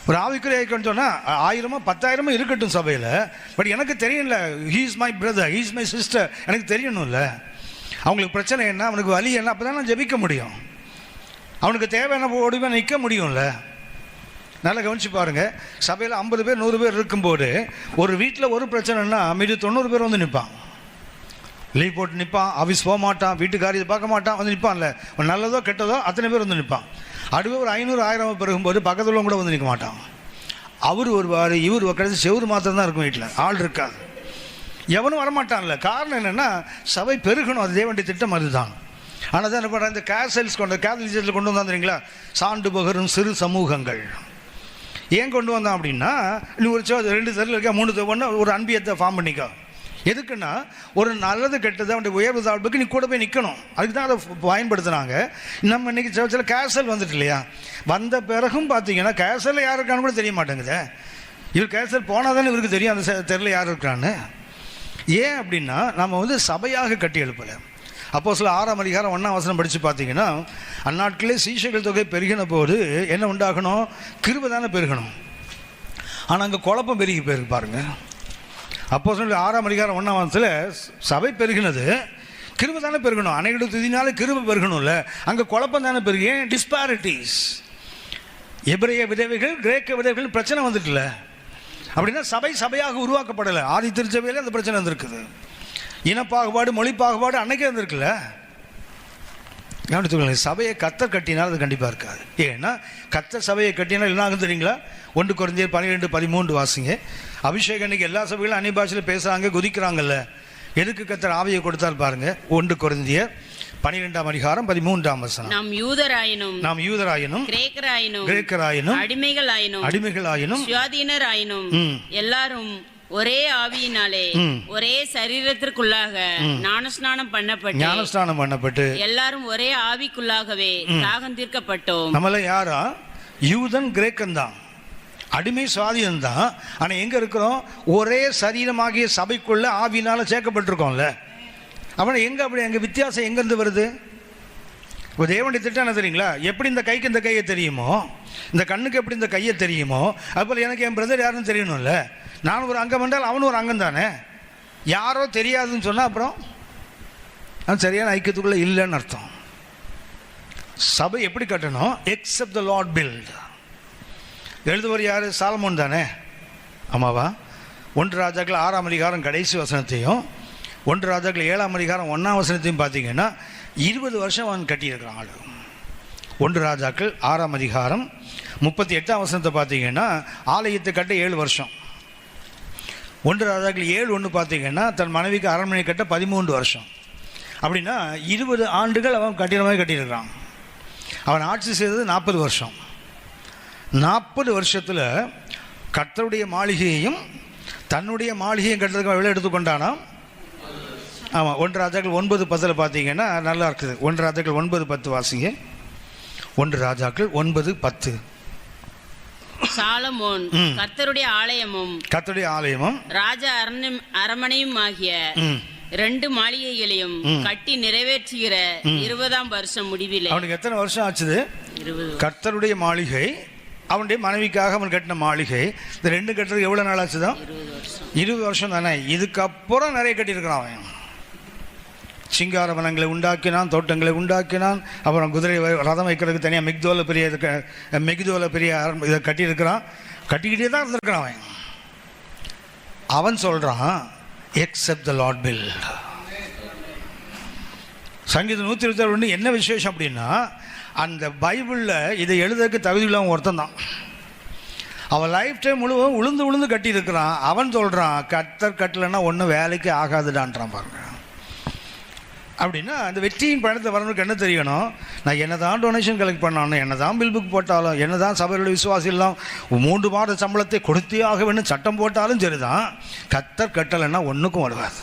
ஒரு ஆவிக்குரிய ஐக்கியம்னு சொன்னால் 1000 10,000 இருக்கட்டும் சபையில், பட் எனக்கு தெரியல. He is my brother, he is my sister, எனக்கு தெரியணும்ல. அவங்களுக்கு பிரச்சனை என்ன, அவனுக்கு வலி என்ன, அப்போ தான் நான் ஜெபிக்க முடியும். அவனுக்கு தேவை என்ன ஓடிவே நிற்க முடியும்ல. நல்லா கவனிச்சு பாருங்க, சபையில் 50 பேர் 100 பேர் இருக்கும்போது ஒரு வீட்டில் ஒரு பிரச்சனைன்னா மீது 90 பேர் வந்து நிற்பான். லீவ் போட்டு நிற்பான், ஆஃபீஸ் போக மாட்டான், வீட்டுக்காரி பார்க்க மாட்டான், வந்து நிற்பான்ல. ஒரு நல்லதோ கெட்டதோ அத்தனை பேர் வந்து நிற்பான். அடுவே ஒரு 500-1000 பெருகும்போது பக்கத்தில் கூட வந்து நிற்க மாட்டான். அவர் வருவார், இவர் கடைசி செவ்வறு மாத்திரம் தான் இருக்கும், வீட்டில் ஆள் இருக்காது, எவனும் வரமாட்டான்ல. காரணம் என்னென்னா சபை பெருகணும், அது தேவனுடைய திட்டம், அதுதான். ஆனால் தான் என்ன பண்ணுறேன், இந்த கேசல்ஸ் கேத்தலிசத்தில் கொண்டு வந்தாந்தீங்களா, சான்று பகரும் சிறு சமூகங்கள். ஏன் கொண்டு வந்தான் அப்படின்னா, நீ ஒரு 2 தெருவில் இருக்கா, 3 தெருவுன்னா ஒரு அன்பியத்தை ஃபார்ம் பண்ணிக்கோ. எதுக்குன்னா ஒரு நல்லது கெட்டது அவனுடைய உயர்வு தாழ்வுக்கு நீ கூட போய் நிற்கணும். அதுக்கு தான் அதை பயன்படுத்துனாங்க. நம்ம இன்றைக்கி சர்ச்சில் கேசல் வந்துட்டு இல்லையா, வந்த பிறகும் பார்த்தீங்கன்னா கேசலில் யார் இருக்கான்னு கூட தெரிய மாட்டேங்குது. இவர் கேசல் போனால் தானே இவருக்கு தெரியும் அந்த தெருவில் யார் இருக்கான்னு. ஏன் அப்படின்னா நம்ம வந்து சபையாக கட்டி எழுப்பலை. அப்போஸ்தலர் 6ஆம் அதிகாரம் 1ஆம் வசனம் படித்து பார்த்தீங்கன்னா, அந்நாட்களே சீஷர்கள் தொகை பெருகின போது என்ன உண்டாகணும், கிருபை தானே பெருகணும். ஆனால் அங்கே குழப்பம் பெருகி போயிருக்கு பாருங்க. அப்போஸ்தலர் 6ஆம் அதிகாரம் 1ஆம் வசனத்தில் சபை பெருகினது, கிருபை தானே பெருகணும். அன்னைக்கு துதினால கிருபை பெருகணும்ல, அங்கே குழப்பம் தானே பெருகு. ஏன் டிஸ்பாரிட்டிஸ், எபிரேய விதவைகள் கிரேக்க விதவைகள் பிரச்சனை வந்துட்டுல. அப்படின்னா சபையாக உருவாக்கப்படலை. ஆதி திருச்சபையில் அந்த பிரச்சனை வந்திருக்குது. இனப்பாகுபாடு, மொழி பாகுபாடு அன்னைக்கே இருந்திருக்குல்ல. கவனித்துக்கொள்ளுங்க, சபையை கர்த்தர் கட்டினால் அது கண்டிப்பாக இருக்காது. ஏன்னா கர்த்தர் சபையை கட்டினால் என்ன ஆகும் தெரியுங்களா? 1 கொரிந்தியர் 12-13 வாசிங்க. அபிஷேகம் இன்னைக்கு எல்லா சபைகளும் அந்நிய பாஷையில் பேசுகிறாங்க, குதிக்கிறாங்கல்ல. எதுக்கு கர்த்தர் ஆவியை கொடுத்தால் பாருங்க. 1 கொரிந்தியர் 12ஆம் அதிகாரம் 13ஆம் வசனம். நாம் யூதராயினும் கிரேக்கராயினும் அடிமைகளாயினும் சுயாதீனராயினும் எல்லாரும் ஒரே ஆவியினாலே ஒரே சரீரத்திற்குள்ளாக ஞானஸ்நானம் பண்ணப்பட்டு எல்லாரும் ஒரே ஆவிக்குள்ளாகவே தாகம் தீர்க்கப்பட்டோம். நம்மள யாரா? யூதன் கிரேக்கன் தான், அடிமை சுவாதீனம் தான். ஆனா எங்க இருக்கிறோம்? ஒரே சரீரமாகிய சபைக்குள்ள ஆவியினால சேர்க்கப்பட்டிருக்கோம்ல. அவனை எங்க அப்படி எங்க வித்தியாசம் எங்கிருந்து வருது? இப்போ தேவனுடைய திட்டம் என்ன தெரியுங்களா? எப்படி இந்த கைக்கு இந்த கையை தெரியுமோ, இந்த கண்ணுக்கு எப்படி இந்த கையை தெரியுமோ, அதுபோல் எனக்கு என் பிரதர் யாருன்னு தெரியணும்ல. நான் ஒரு அங்கம் என்றால் அவனும் ஒரு அங்கம் தானே. யாரோ தெரியாதுன்னு சொன்னால் அப்புறம் அது சரியான ஐக்கியத்துக்குள்ளே இல்லைன்னு அர்த்தம். சபை எப்படி கட்டணும்? Except the Lord build. எழுதுவர் யார்? சாலமோன் தானே. ஆமாவா? 1 ராஜாக்கள் 6ஆம் அதிகாரம் கடைசி வசனத்தையும் 1 ராஜாக்கள் 7ஆம் அதிகாரம் 1ஆம் வசனத்தையும் பார்த்தீங்கன்னா 20 வருஷம் அவன் கட்டியிருக்கிறான் ஆளு. 1 ராஜாக்கள் 6ஆம் அதிகாரம் 38ஆம் வசனத்தை பார்த்தீங்கன்னா ஆலயத்தை கட்ட 7 வருஷம். 1 ராஜாக்கள் 7:1 பார்த்தீங்கன்னா தன் மனைவிக்கு அரண்மனை கட்ட 13 வருஷம். அப்படின்னா 20 ஆண்டுகள் அவன் கட்டின மாதிரி கட்டியிருக்கிறான். அவன் ஆட்சி செய்தது 40 வருஷம். 40 வருஷத்தில் கர்த்தருடைய மாளிகையையும் தன்னுடைய மாளிகையும் கட்டுறதுக்கு எவ்வளோ எடுத்துக்கொண்டானா? ஆமாம், 1 ராஜாக்கள் 9:10 பார்த்தீங்கன்னா நல்லா இருக்குது. 1 ராஜாக்கள் 9:10 வாசிங்க. 1 ராஜாக்கள் 9:10. சாலமோன் கர்த்தருடைய ஆலயமும் ராஜா அரண்மனையும் ஆகிய 2 மாளிகைகளையும் கட்டி நிறைவேற்றுகிற 20ஆம் வருஷம் முடிவில். அவனுக்கு எத்தனை வருஷம் ஆச்சுது? 20. கர்த்தருடைய மாளிகை, அவனுடைய மனைவிக்காக அவன் கட்டின மாளிகை, இந்த 2 கட்டுறதுக்கு எவ்வளவு நாள் ஆச்சுதான்? 20 வருஷம் தானே. இதுக்கப்புறம் நிறைய கட்டியிருக்கிறான் அவன். சிங்கார வனங்களை உண்டாக்கினான், தோட்டங்களை உண்டாக்கினான். அப்புறம் குதிரை ரதம் வைக்கிறதுக்கு தனியாக மெகிதோல பெரிய இதை கட்டியிருக்கிறான். கட்டிக்கிட்டே தான் இருந்திருக்கிறான் அவன். அவன் சொல்கிறான் எக்ஸப்ட் த லார்ட் பில். சங்கீதம் 121 என்ன விசேஷம் அப்படின்னா, அந்த பைபிளில் இதை எழுதுறதுக்கு தகுதி இல்லாமல் ஒருத்தன் தான். அவன் லைஃப் டைம் முழுவதும் உளுந்து கட்டியிருக்கிறான். அவன் சொல்கிறான் கர்த்தர் கட்டலைன்னா ஒன்றும் வேலைக்கு ஆகாதுடான்றான் பாருங்க. அப்படின்னா அந்த வெற்றியின் பணத்தை வரவனுக்கு என்ன தெரியணும்? நான் என்ன தான் டொனேஷன் கலெக்ட் பண்ணாலும், என்ன தான் பில் புக் போட்டாலும், என்ன தான் சபையுடைய விசுவாசிலாம் 3 மாத சம்பளத்தை கொடுத்தே ஆக வேணும் சட்டம் போட்டாலும் சரிதான், கர்த்தர் கட்டலைன்னா ஒன்றுக்கும் வருவாது.